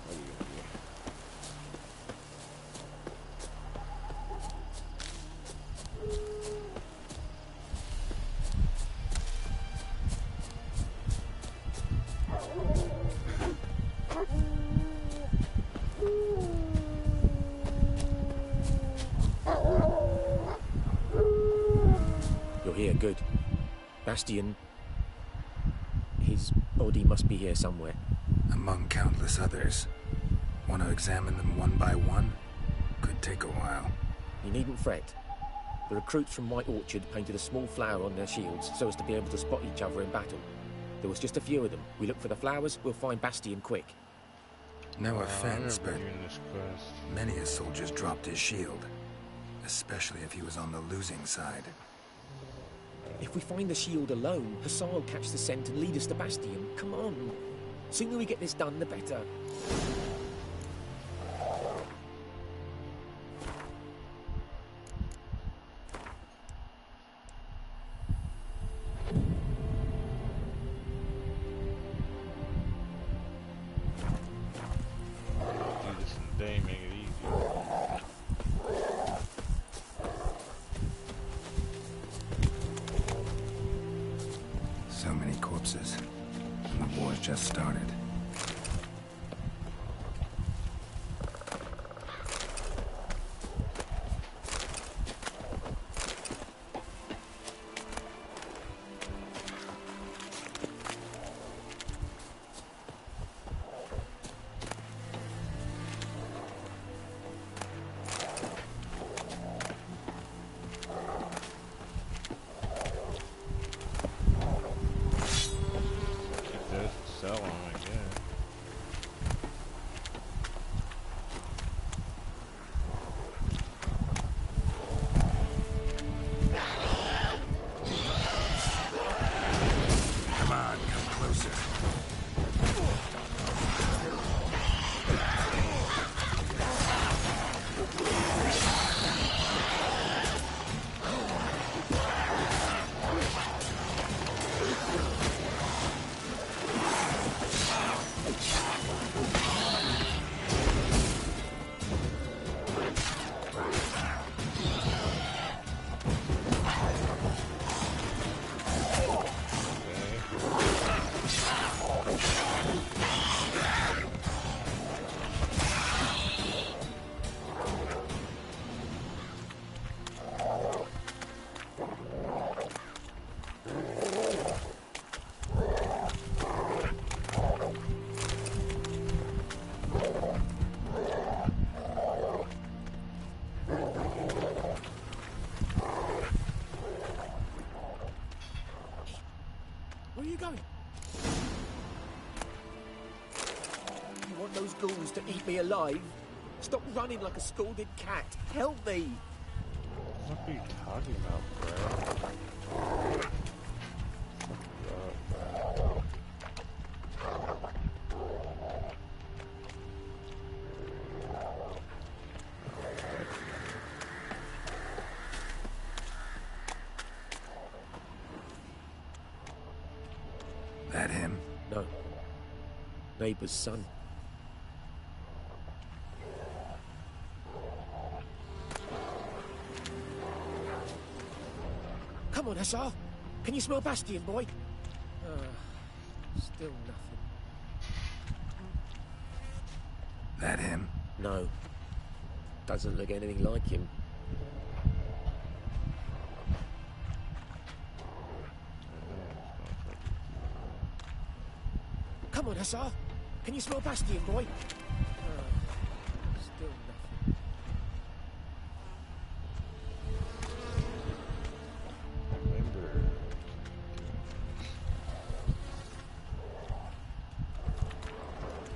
Speaker 4: What are you gonna do?
Speaker 13: You're here, good. Bastion... His body must be here somewhere.
Speaker 5: Among countless others. Want to examine them one by one? Could take a while.
Speaker 13: You needn't fret. The recruits from White Orchard painted a small flower on their shields so as to be able to spot each other in battle. There was just a few of them. We look for the flowers, we'll find Bastion quick.
Speaker 5: No offense, but
Speaker 4: this quest.
Speaker 5: many a soldier's dropped his shield. Especially if he was on the losing side.
Speaker 13: If we find the shield alone, Hassan will catch the scent and lead us to Bastion. Come on. Sooner we get this done, the better.
Speaker 4: Do this in the day, make it easy.
Speaker 5: So many corpses. And the war's just started.
Speaker 4: Keep those to sell on, I guess.
Speaker 13: going? You want those ghouls to eat me alive? Stop running like a scalded cat. Help me!
Speaker 4: What are you talking about, bro?
Speaker 5: That him?
Speaker 13: No. Neighbour's son. Come on, Hussar. Can you smell Bastion, boy? Still nothing.
Speaker 5: That him?
Speaker 13: No. Doesn't look anything like him. Come on, Hussar. Can you smell Bastion, boy? Still nothing.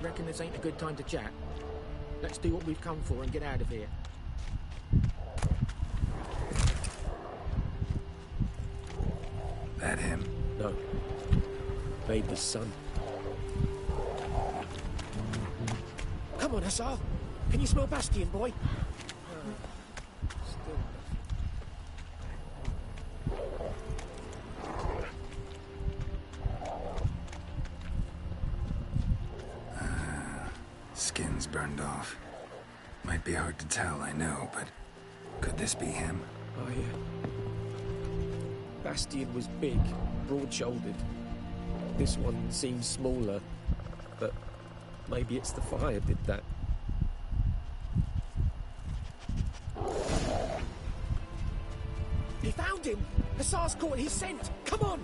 Speaker 13: Reckon this ain't a good time to chat? Let's do what we've come for and get out of here.
Speaker 5: That him?
Speaker 13: No. Neighbour's son. Come on, Hussar. Can you smell Bastion, boy? Still
Speaker 5: Skin's burned off. Might be hard to tell, I know, but could this be him?
Speaker 13: Oh, yeah. Bastion was big, broad-shouldered. This one seems smaller, but maybe it's the fire did that. He found him! Hussar's caught his scent! Come on!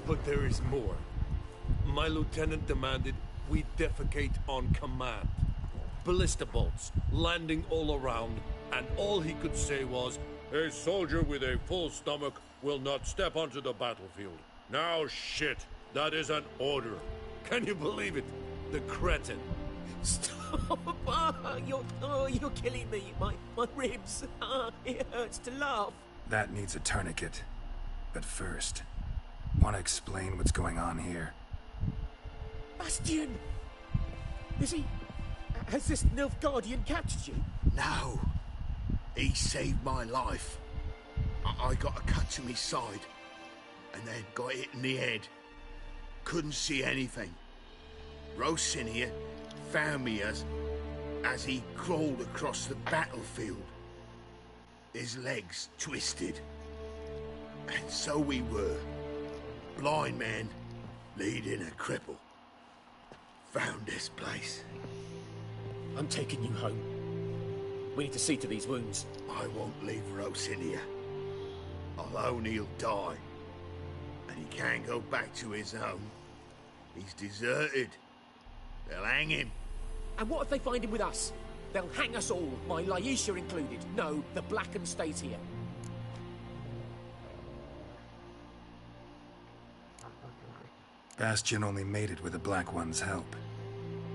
Speaker 19: But there is more. My lieutenant demanded we defecate on command. Ballista bolts, landing all around, and all he could say was, "A soldier with a full stomach will not step onto the battlefield." Now shit, that is an order. Can you believe it? The cretin.
Speaker 13: Stop! You're killing me. My ribs. It hurts to laugh.
Speaker 5: That needs a tourniquet. But first, want to explain what's going on here?
Speaker 13: Bastion! Is he... Has this Nilfgaardian captured you?
Speaker 9: No. He saved my life. I got a cut to my side, and then got hit in the head. Couldn't see anything. Rosinia found me as he crawled across the battlefield. His legs twisted. And so we were. Blind man leading a cripple. Found this place.
Speaker 13: I'm taking you home. We need to see to these wounds.
Speaker 9: I won't leave Rosinia. Alone he'll die. And he can't go back to his home. He's deserted. They'll hang him.
Speaker 13: And what if they find him with us? They'll hang us all, my Laisha included. No, the Blacken stays here.
Speaker 5: Bastion only made it with the Black One's help.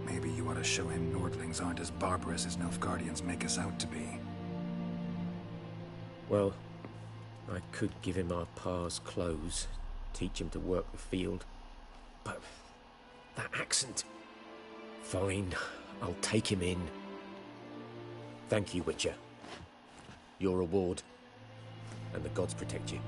Speaker 5: Maybe you ought to show him Nordlings aren't as barbarous as Nilfgaardians make us out to be.
Speaker 13: Well, I could give him our pa's clothes, teach him to work the field. But that accent... Fine, I'll take him in. Thank you, Witcher. Your reward, and the gods protect you.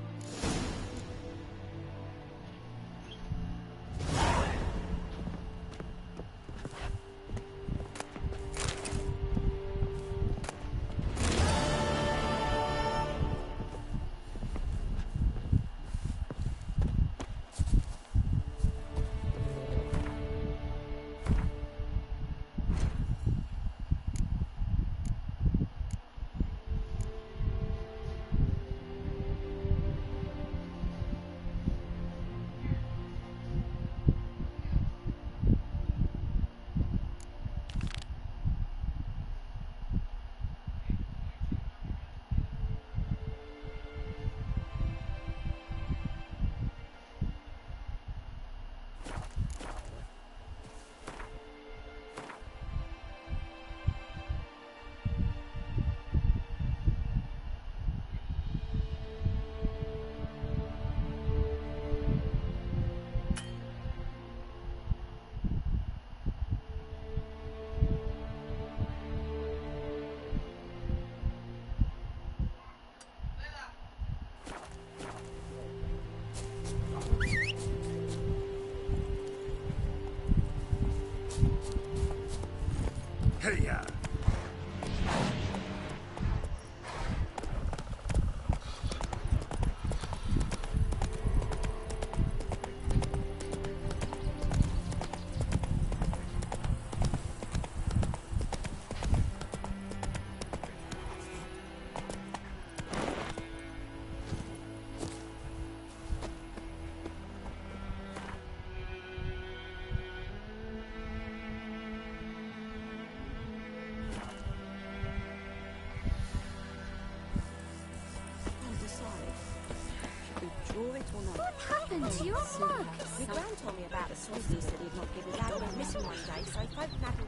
Speaker 17: bore it or not.
Speaker 8: What happened to your mug?
Speaker 17: My gran told me about the Swiss who said he'd not give his dad went missing one day, so folk navel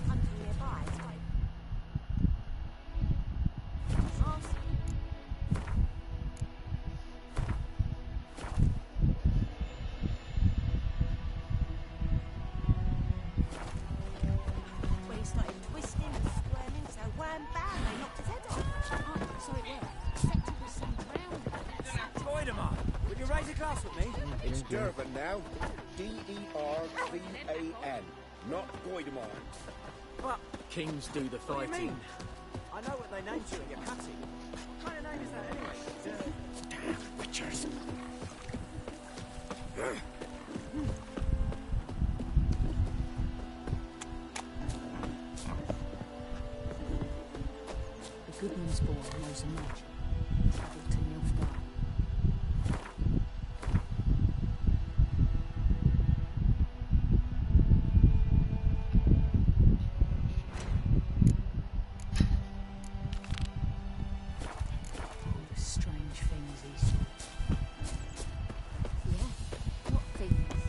Speaker 17: country nearby. It's like awesome. When he started twisting and squirming, so wham bam, they knocked his head off.
Speaker 16: Oh, so it worked. Except it was some brown.
Speaker 12: Goidemar, would you raise a glass with me?
Speaker 14: It's Durban now. D-E-R-V-A-N. Not Goidemar.
Speaker 12: But
Speaker 13: Kings do the
Speaker 12: what do you
Speaker 13: fighting.
Speaker 12: mean? I know what they named you at your cutting. What kind of name is that anyway?
Speaker 5: Damn witchers.
Speaker 16: The Goodman's boy knows a lot. Travelled to Nilfgaard. All the strange things he saw.
Speaker 8: Yeah? What things?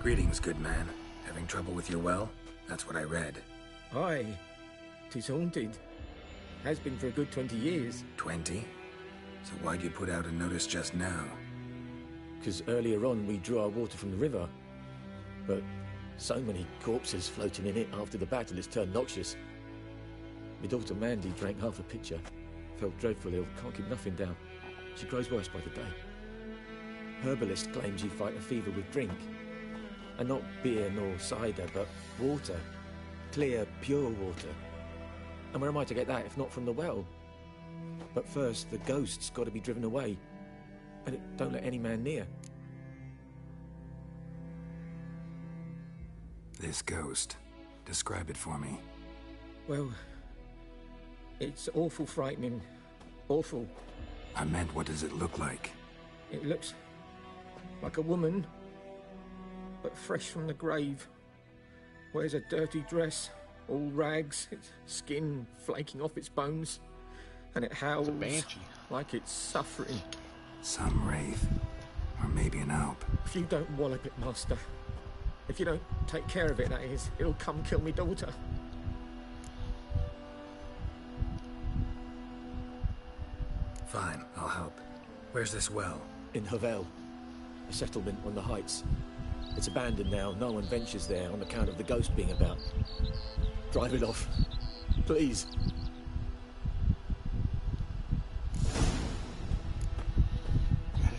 Speaker 5: Greetings, good man. Having trouble with your well? That's what I read.
Speaker 20: Aye. 'Tis haunted. Has been for a good 20 years.
Speaker 5: 20? So why'd you put out a notice just now?
Speaker 13: Because earlier on we drew our water from the river. But so many corpses floating in it after the battle it's turned noxious. My daughter Mandy drank half a pitcher. Felt dreadful ill, can't keep nothing down. She grows worse by the day. Herbalist claims you fight a fever with drink. And not beer nor cider, but water. Clear, pure water. And where am I to get that if not from the well? But first, the ghost's got to be driven away. And it don't let any man near.
Speaker 5: This ghost. Describe it for me.
Speaker 20: Well, it's awful frightening. Awful.
Speaker 5: I meant, what does it look like?
Speaker 20: It looks like a woman, but fresh from the grave. Wears a dirty dress, all rags, its skin flaking off its bones, and it howls like it's suffering.
Speaker 5: Some wraith. Or maybe an alp.
Speaker 20: If you don't wallop it, Master, if you don't take care of it, that is, it'll come kill me daughter.
Speaker 5: Fine, I'll help. Where's this well?
Speaker 13: In Havel, a settlement on the heights. It's abandoned now. No one ventures there on account of the ghost being about. Drive it off, please.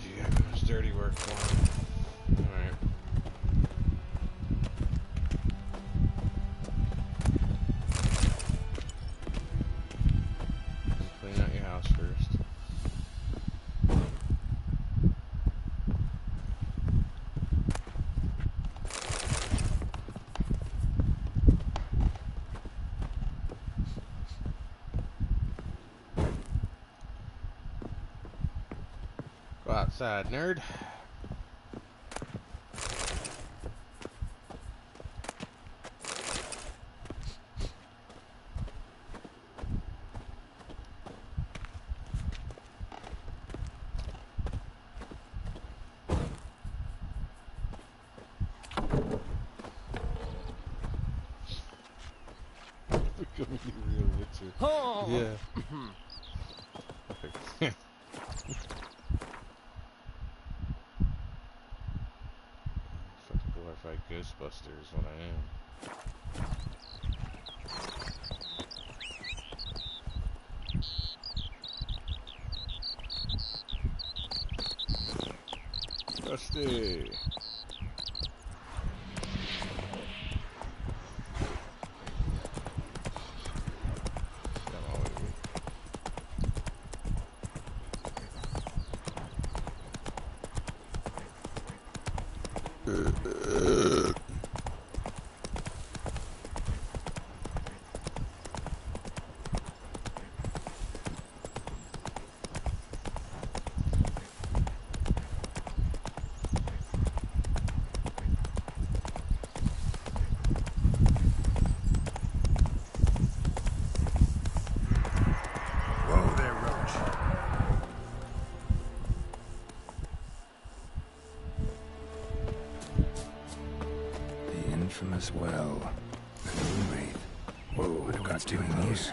Speaker 4: You got much dirty work for him. Alright. Clean out your house first. Go outside, nerd. Becoming the real Witcher.
Speaker 20: Oh.
Speaker 4: Yeah. Fucking glorified Ghostbusters, what I am. Rusty.
Speaker 5: infamous well. The Moonwraith. Whoa, I've got too close.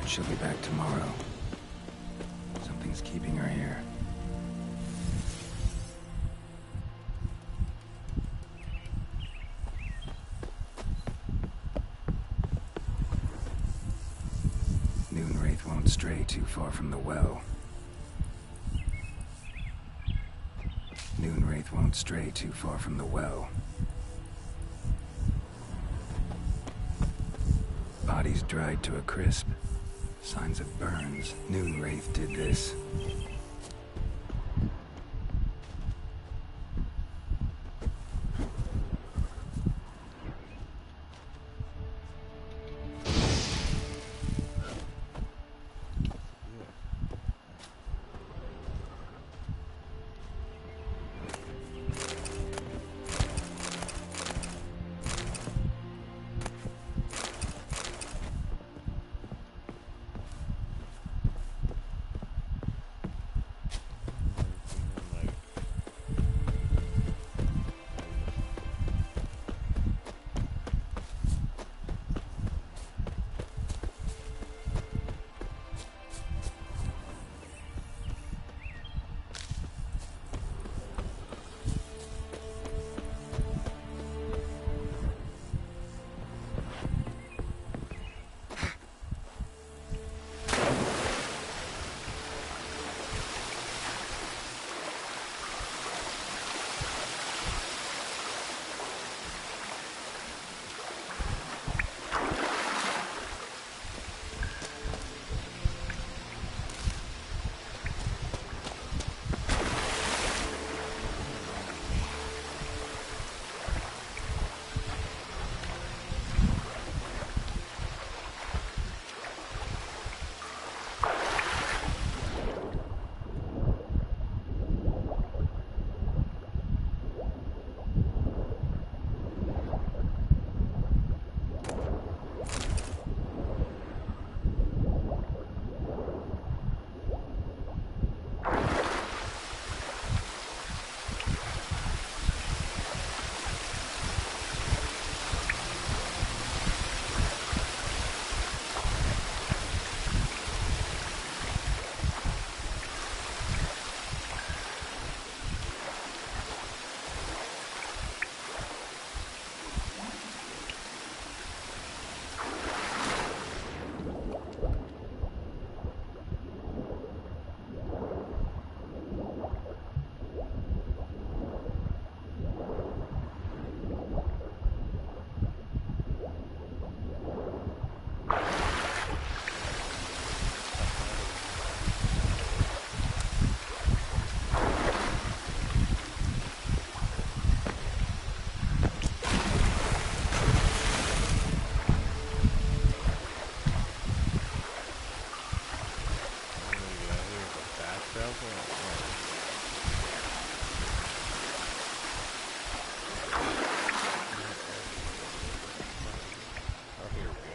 Speaker 5: She'll be back tomorrow. Something's keeping her here. Moonwraith won't stray too far from the well. Moonwraith won't stray too far from the well. Body's dried to a crisp. Signs of burns. Moonwraith did this.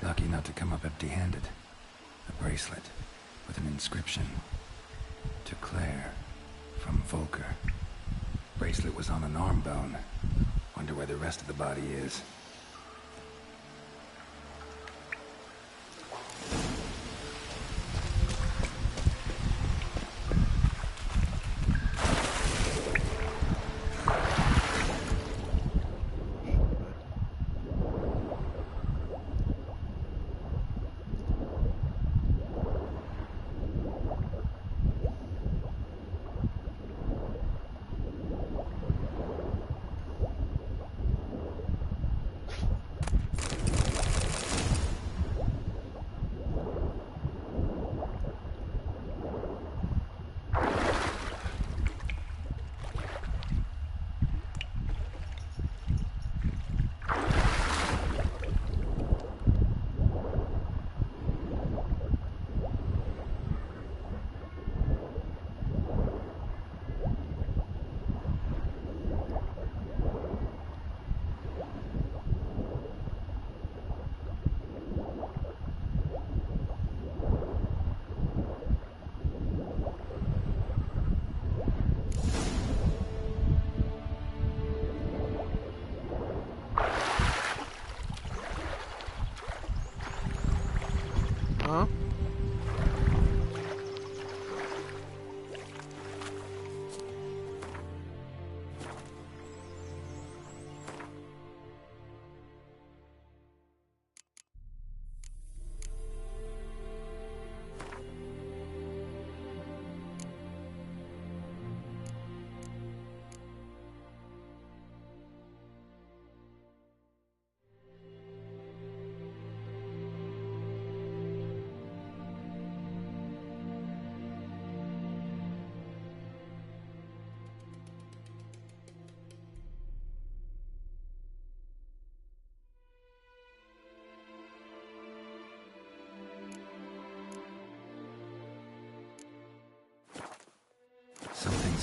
Speaker 5: Lucky not to come up empty-handed. A bracelet with an inscription. To Claire, from Volker. Bracelet was on an arm bone. Wonder where the rest of the body is.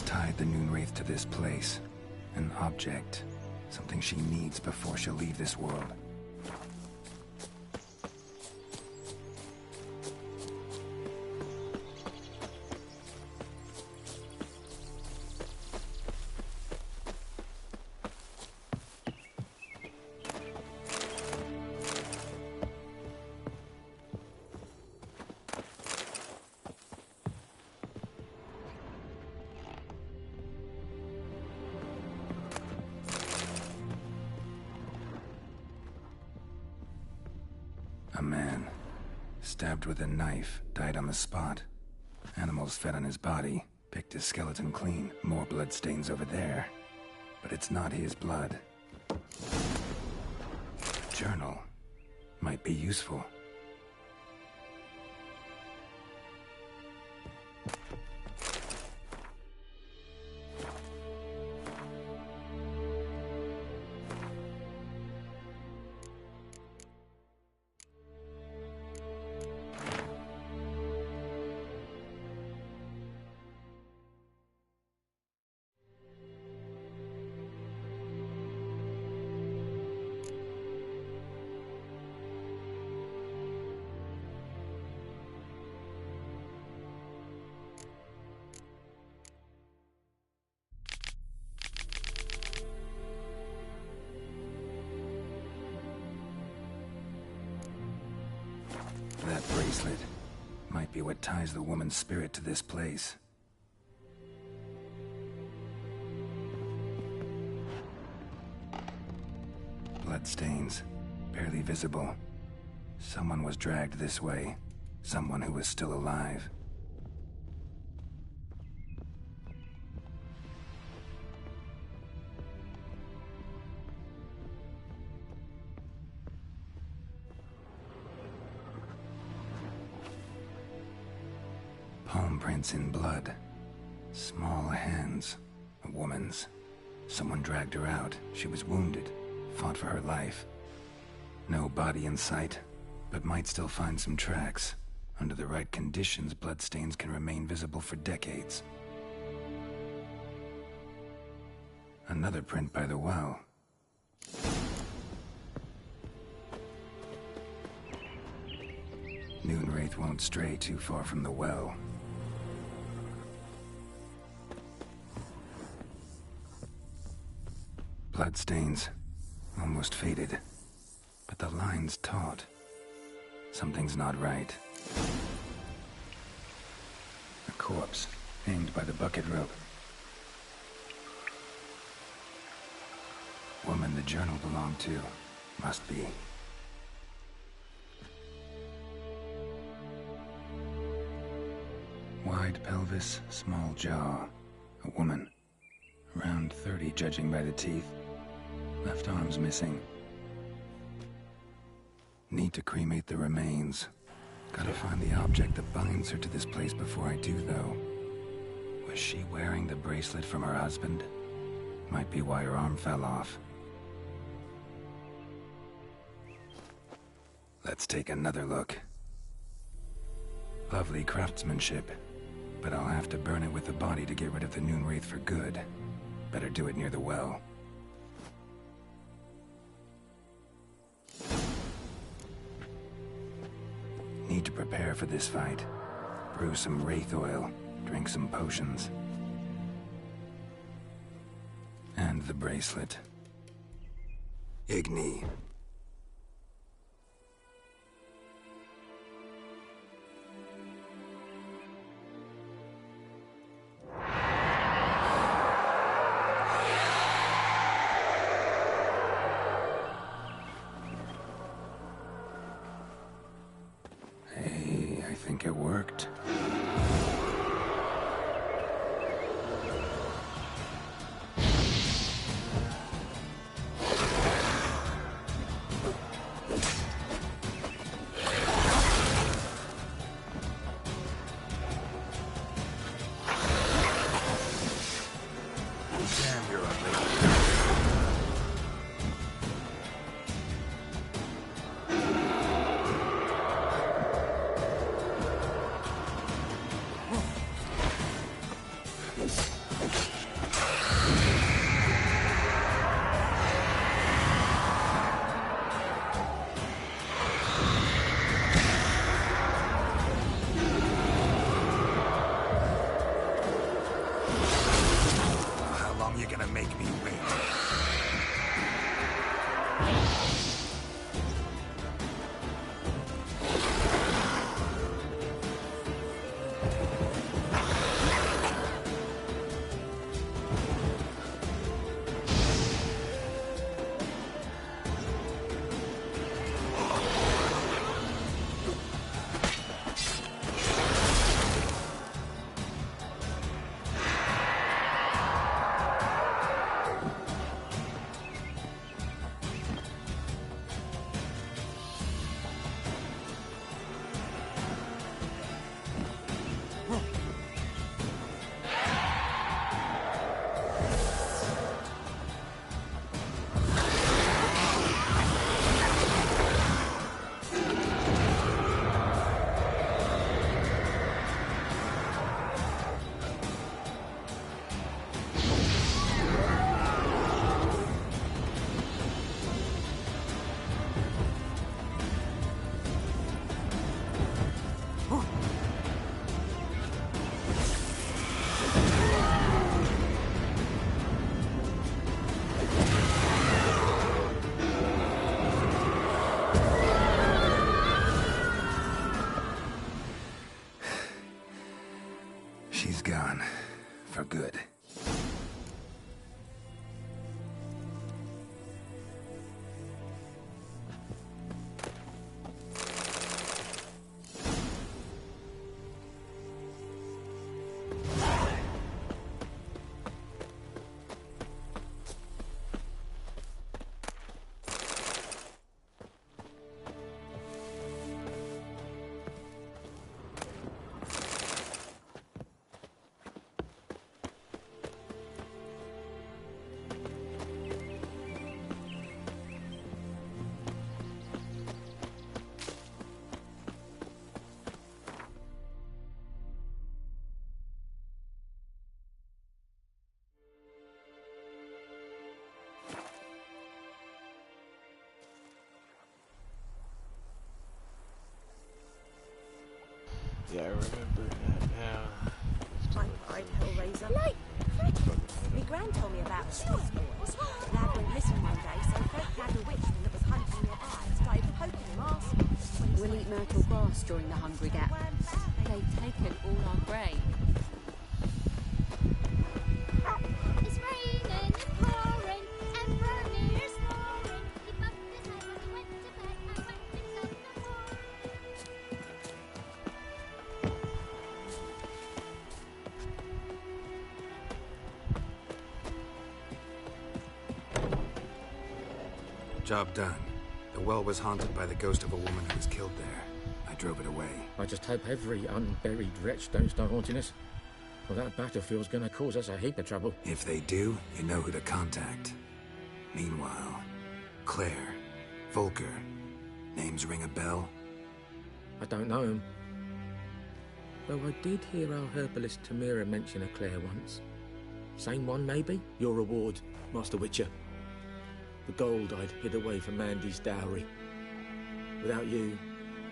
Speaker 5: tied the Noonwraith to this place. An object. Something she needs before she'll leave this world. A man, stabbed with a knife, died on the spot. Animals fed on his body, picked his skeleton clean. More bloodstains over there. But it's not his blood. A journal might be useful. That bracelet might be what ties the woman's spirit to this place. Bloodstains, barely visible. Someone was dragged this way. Someone who was still alive. Palm prints in blood. Small hands. A woman's. Someone dragged her out. She was wounded. Fought for her life. No body in sight, but might still find some tracks. Under the right conditions, bloodstains can remain visible for decades. Another print by the well. Noonwraith won't stray too far from the well. Bloodstains, almost faded, but the line's taut. Something's not right. A corpse, hanged by the bucket rope. Woman the journal belonged to, must be. Wide pelvis, small jaw. A woman. Around 30, judging by the teeth. Left arm's missing. Need to cremate the remains. Gotta find the object that binds her to this place before I do, though. Was she wearing the bracelet from her husband? Might be why her arm fell off. Let's take another look. Lovely craftsmanship, but I'll have to burn it with the body to get rid of the Noonwraith for good. Better do it near the well. Need to prepare for this fight. Brew some wraith oil, drink some potions. And the bracelet. Igni. Hey, I think it worked. long you gonna make me wait? She's gone. For good.
Speaker 4: Yeah, I remember that now.
Speaker 17: I'm Pride Hellraiser. Like, me gran told me about this boy. Lad went missing one day, so folk found a witchman that was hunting nearby and started poking him arse.
Speaker 18: We'll eat myrtle grass during the Hungry Gap. They've taken all our grain.
Speaker 3: It's raining, it's pouring, and Bernie's snoring. He bumped his head when he went to bed and wet himself no more.
Speaker 5: Job done. The well was haunted by the ghost of a woman who was killed there. I drove it away.
Speaker 20: I just hope every unburied wretch don't start haunting us. Well, that battlefield's gonna cause us a heap of trouble.
Speaker 5: If they do, you know who to contact. Meanwhile, Claire, Volker, names ring a bell?
Speaker 20: I don't know him. Though I did hear our herbalist Tamira mention a Claire once. Same one, maybe? Your reward, Master Witcher. The gold I'd hid away for Mandy's dowry. Without you,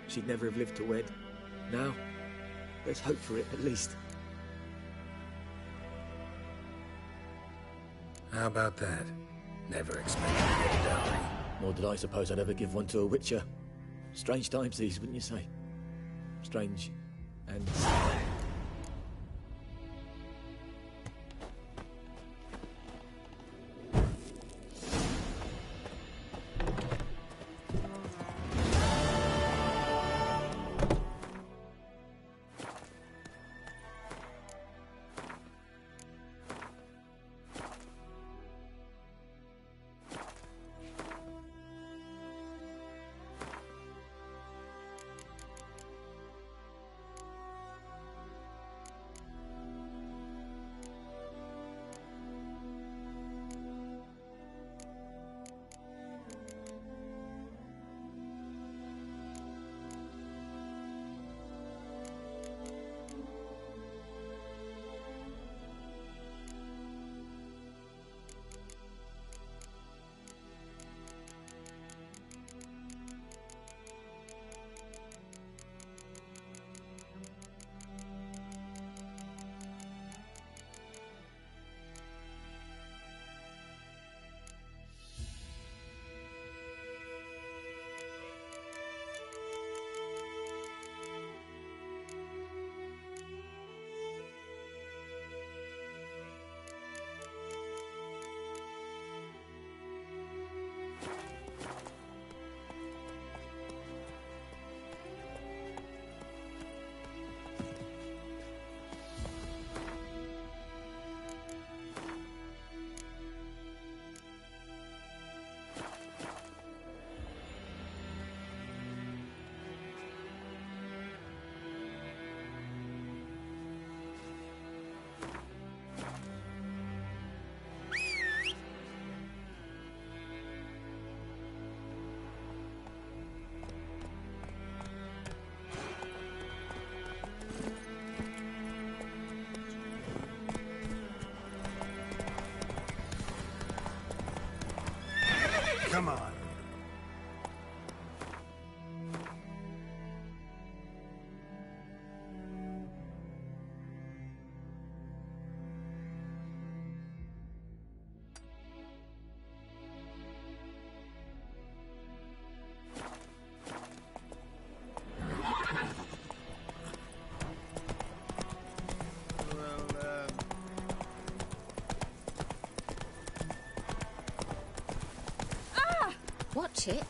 Speaker 20: she'd never have lived to wed. Now, let's hope for it, at least.
Speaker 5: How about that? Never expected to get a dowry.
Speaker 13: Nor did I suppose I'd ever give one to a witcher. Strange times these, wouldn't you say? Strange and sad.
Speaker 2: Come on.
Speaker 11: Watch it.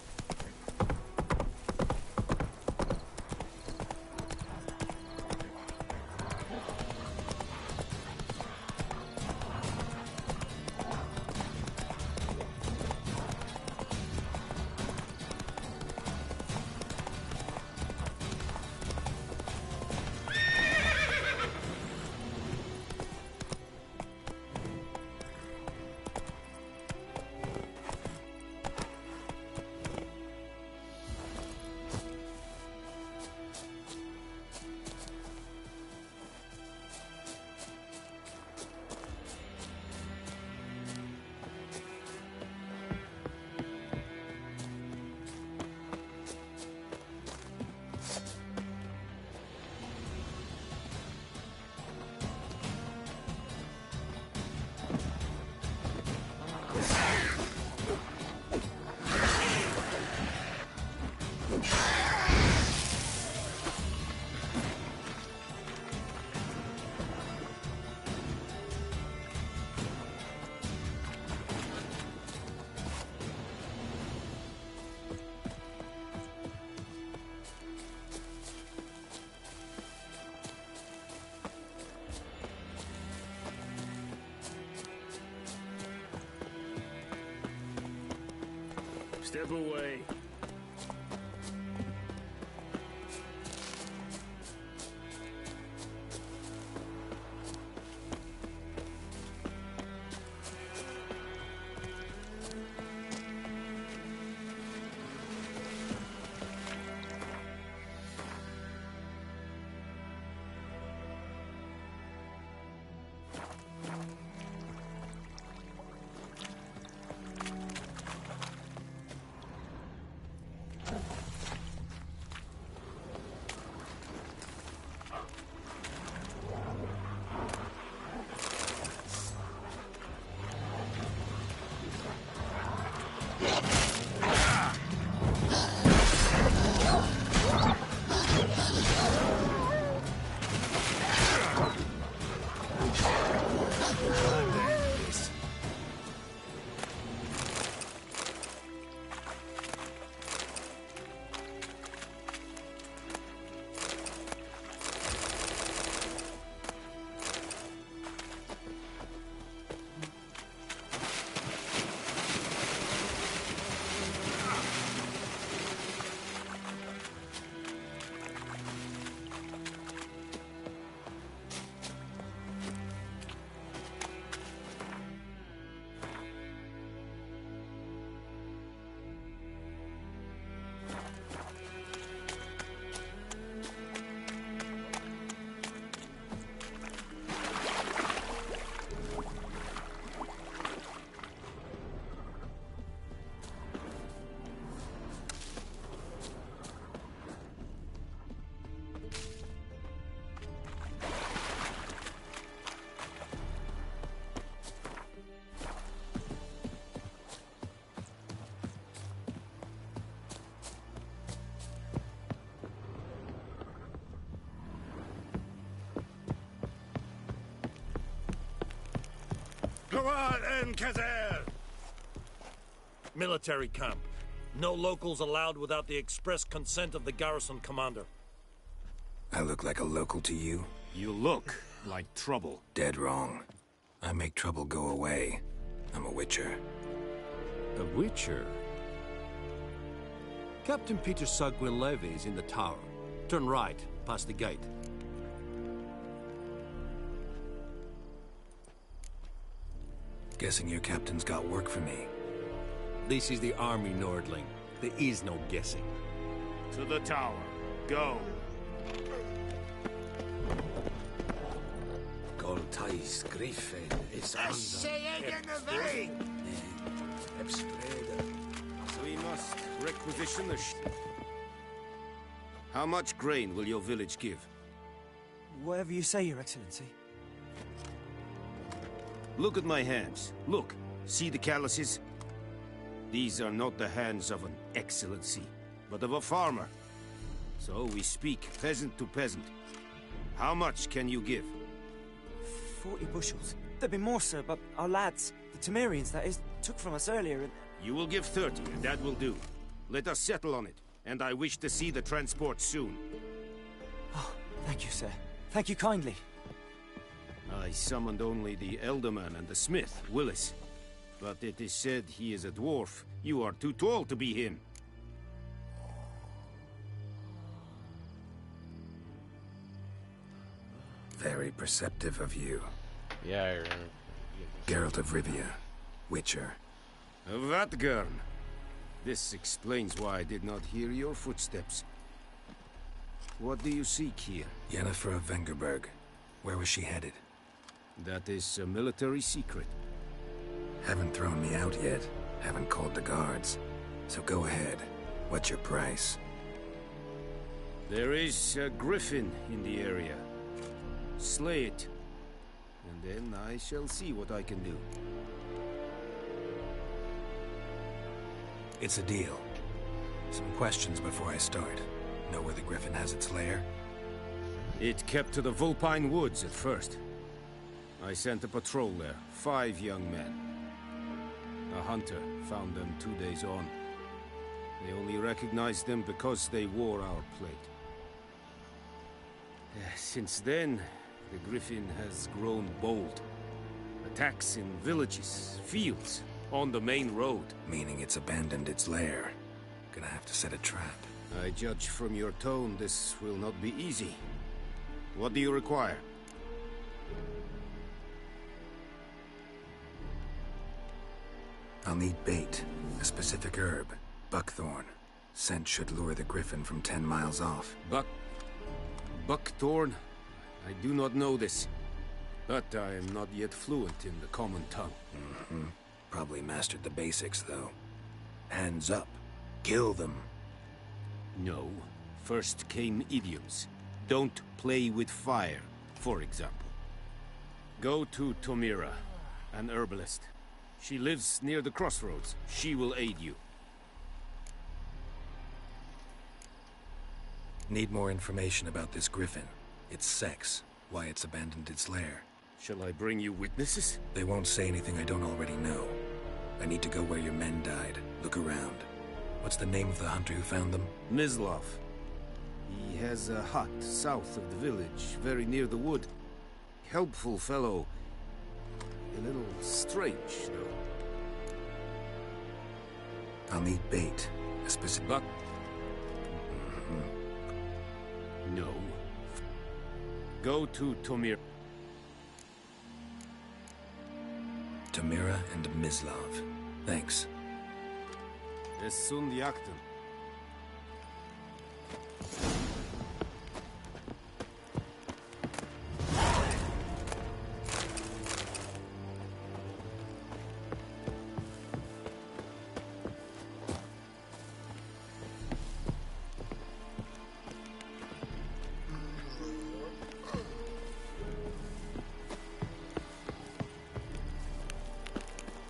Speaker 14: Step away.
Speaker 19: Hurrah and Kazer! Military camp. No locals allowed without the express consent of the garrison commander.
Speaker 5: I look like a local to you?
Speaker 14: You look like trouble.
Speaker 5: Dead wrong. I make trouble go away. I'm a witcher.
Speaker 15: A witcher? Captain Peter Saguin-Levy is in the tower. Turn right, past the gate.
Speaker 5: Guessing your captain's got work for me.
Speaker 15: This is the army, Nordling. There is no guessing.
Speaker 14: To the tower. Go.
Speaker 9: Goltais Griffin is under...
Speaker 2: Essaying in the vein!
Speaker 9: Ebspreder.
Speaker 14: must requisition the How much grain will your village give?
Speaker 12: Whatever you say, Your Excellency.
Speaker 14: Look at my hands. Look. See the calluses? These are not the hands of an excellency, but of a farmer. So we speak peasant to peasant. How much can you give?
Speaker 12: 40 bushels. There'd be more, sir, but our lads, the Temerians, that is, took from us earlier and...
Speaker 14: You will give 30, and that will do. Let us settle on it, and I wish to see the transport soon.
Speaker 12: Oh, thank you, sir. Thank you kindly.
Speaker 14: I summoned only the Elderman and the smith, Willis. But it is said he is a dwarf. You are too tall to be him.
Speaker 5: Very perceptive of you.
Speaker 4: Yeah, I remember.
Speaker 5: Geralt of Rivia, Witcher.
Speaker 14: Vatgern. This explains why I did not hear your footsteps. What do you seek here?
Speaker 5: Yennefer of Vengerberg. Where was she headed?
Speaker 14: That is a military secret.
Speaker 5: Haven't thrown me out yet. Haven't called the guards. So go ahead. What's your price?
Speaker 14: There is a griffin in the area. Slay it. And then I shall see what I can do.
Speaker 5: It's a deal. Some questions before I start. Know where the griffin has its lair?
Speaker 14: It kept to the Vulpine Woods at first. I sent a patrol there, 5 young men. A hunter found them 2 days on. They only recognized them because they wore our plate. Since then, the griffin has grown bold. Attacks in villages, fields, on the main road.
Speaker 5: Meaning it's abandoned its lair. Gonna have to set a trap.
Speaker 14: I judge from your tone this will not be easy. What do you require?
Speaker 5: I'll need bait, a specific herb, buckthorn. Scent should lure the griffin from 10 miles off.
Speaker 14: Buckthorn? I do not know this. But I am not yet fluent in the common tongue.
Speaker 5: Mm-hmm. Probably mastered the basics, though. Hands up. Kill them.
Speaker 14: No. First came idioms. Don't play with fire, for example. Go to Tomira, an herbalist. She lives near the crossroads. She will aid you.
Speaker 5: Need more information about this griffin. Its sex, why it's abandoned its lair.
Speaker 14: Shall I bring you witnesses?
Speaker 5: They won't say anything I don't already know. I need to go where your men died. Look around. What's the name of the hunter who found them?
Speaker 14: Mislav. He has a hut south of the village, very near the wood. Helpful fellow. A little strange, though.
Speaker 5: I'll need bait. A specific...
Speaker 14: Buck? No. Go to Tomira.
Speaker 5: Tomira and Mislav. Thanks.
Speaker 14: Es sunt jagten.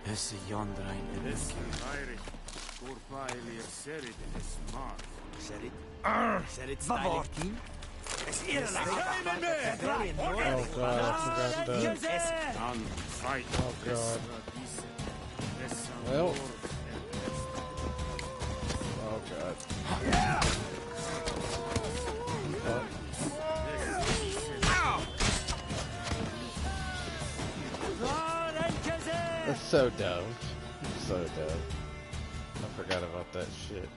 Speaker 12: Esse yonder ain't in
Speaker 14: Es Irish. Corpailir serid es mark.
Speaker 12: Serid? Serid
Speaker 14: Vavor.
Speaker 12: King?
Speaker 4: Oh god, I forgot that.
Speaker 14: None fight.
Speaker 4: Oh god. Well. Oh god. That's so dumb. So dumb. I forgot about that shit.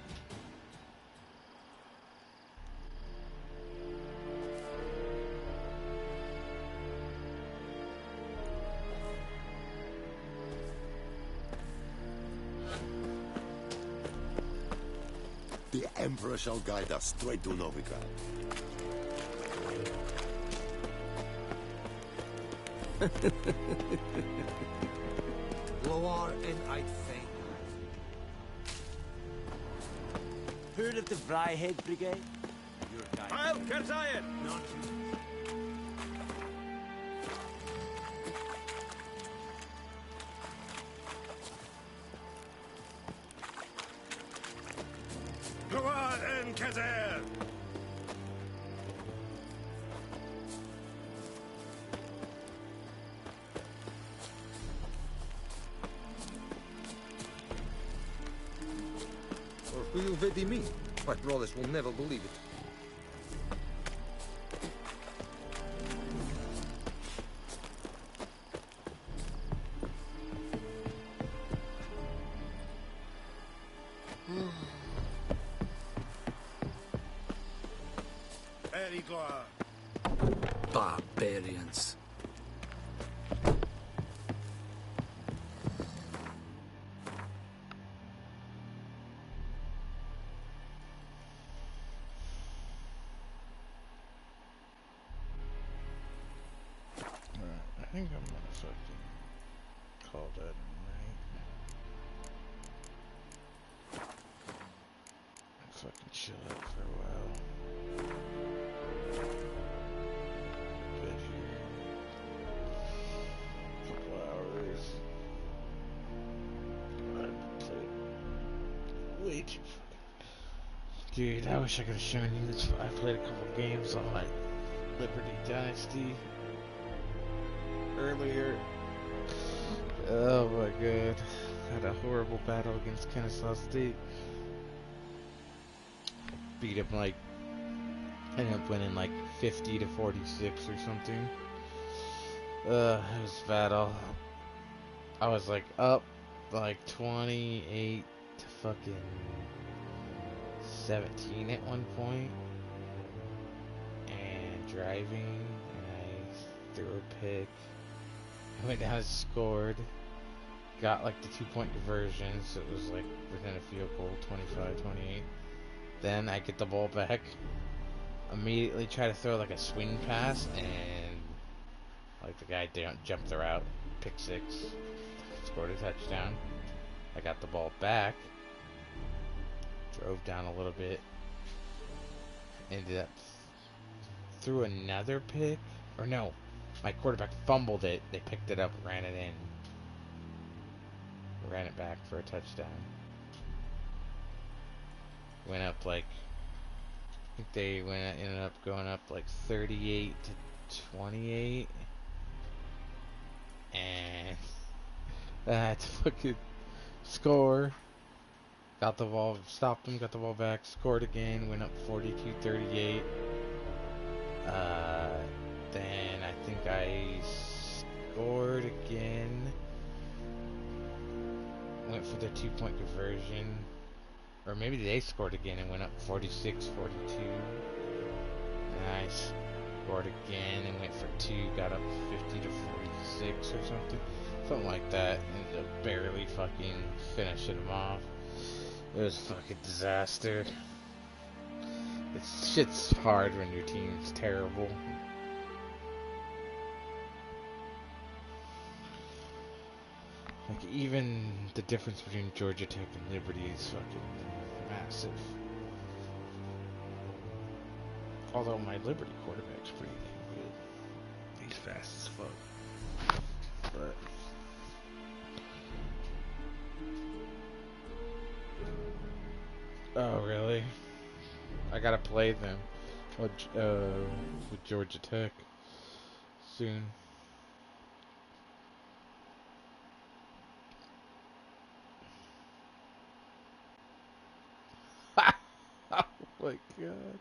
Speaker 10: The Emperor shall guide us straight to Novigrad.
Speaker 12: Loar and I'd fain. Heard of the Vryhead Brigade? Your guy.
Speaker 14: I'll Kerzayan!
Speaker 12: Nonsense.
Speaker 14: Glad and Kazer!
Speaker 21: Or who you vedi me? My brothers will never believe it.
Speaker 14: Very glad.
Speaker 15: Barbarians.
Speaker 4: I think I'm gonna fucking call that a night. Fucking chill out for a while. Bed here. Couple hours. I played way too fucking. Dude, I wish I could have shown you this. I played a couple games on like Liberty Dynasty earlier. Oh my god. Had a horrible battle against Kennesaw State. Beat him like, ended up winning like 50 to 46 or something. It was battle. I was like up like 28 to fucking 17 at one point. And driving, and I threw a pick. I went down and scored. Got like the 2-point conversion, so it was like within a field goal, 25-28. Then I get the ball back. Immediately try to throw like a swing pass, and like the guy didn't jump the route. Pick 6. Scored a touchdown. I got the ball back. Drove down a little bit. Ended up threw another pick. Or no. My quarterback fumbled it. They picked it up, ran it in. Ran it back for a touchdown. Went up like, I think they ended up going up like 38 to 28. And I had to fucking score. Got the ball, stopped them, got the ball back, scored again, went up 42-38. Then I think I scored again. Went for the 2-point conversion. Or maybe they scored again and went up 46-42. And I scored again and went for 2, got up 50 to 46 or something. Something like that. Ended up barely fucking finishing them off. It was a fucking disaster. It's shit's hard when your team's terrible. Like, even the difference between Georgia Tech and Liberty is fucking massive. Although my Liberty quarterback's pretty damn good. He's fast as fuck. But oh, really? I gotta play them with Georgia Tech soon. Oh my god.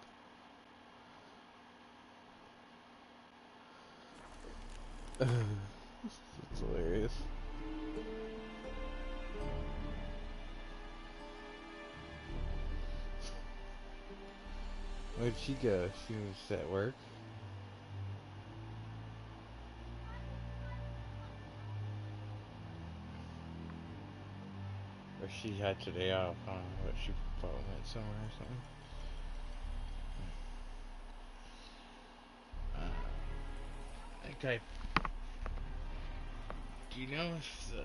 Speaker 4: That's hilarious. Where'd she go? She was at work? Or she had today off, huh? But she probably went somewhere or something. I think do you know if the...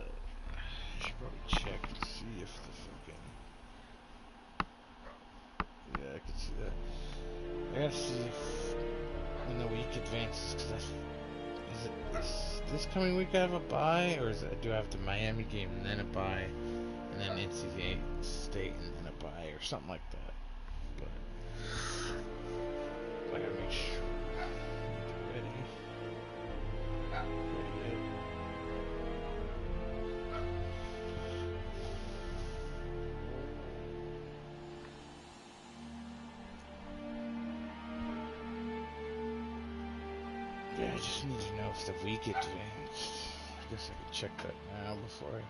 Speaker 4: I should probably check to see if the fucking... I could see that. I gotta see if when the week advances, because is this coming week I have a bye, or do I have the Miami game and then a bye, and then NC State and then a bye, or something like that. But I gotta make sure I'm ready. Yeah, I just need to know if the week advanced. I guess I could check that now before I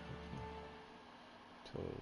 Speaker 4: totally.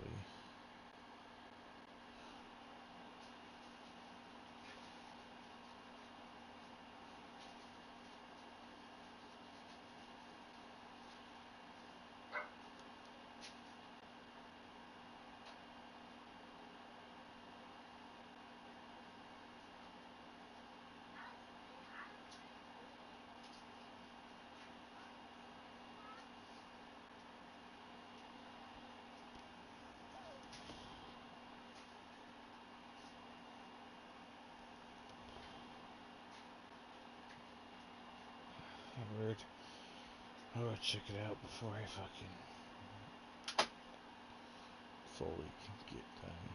Speaker 4: Word. I'll go check it out before I fucking fully get done.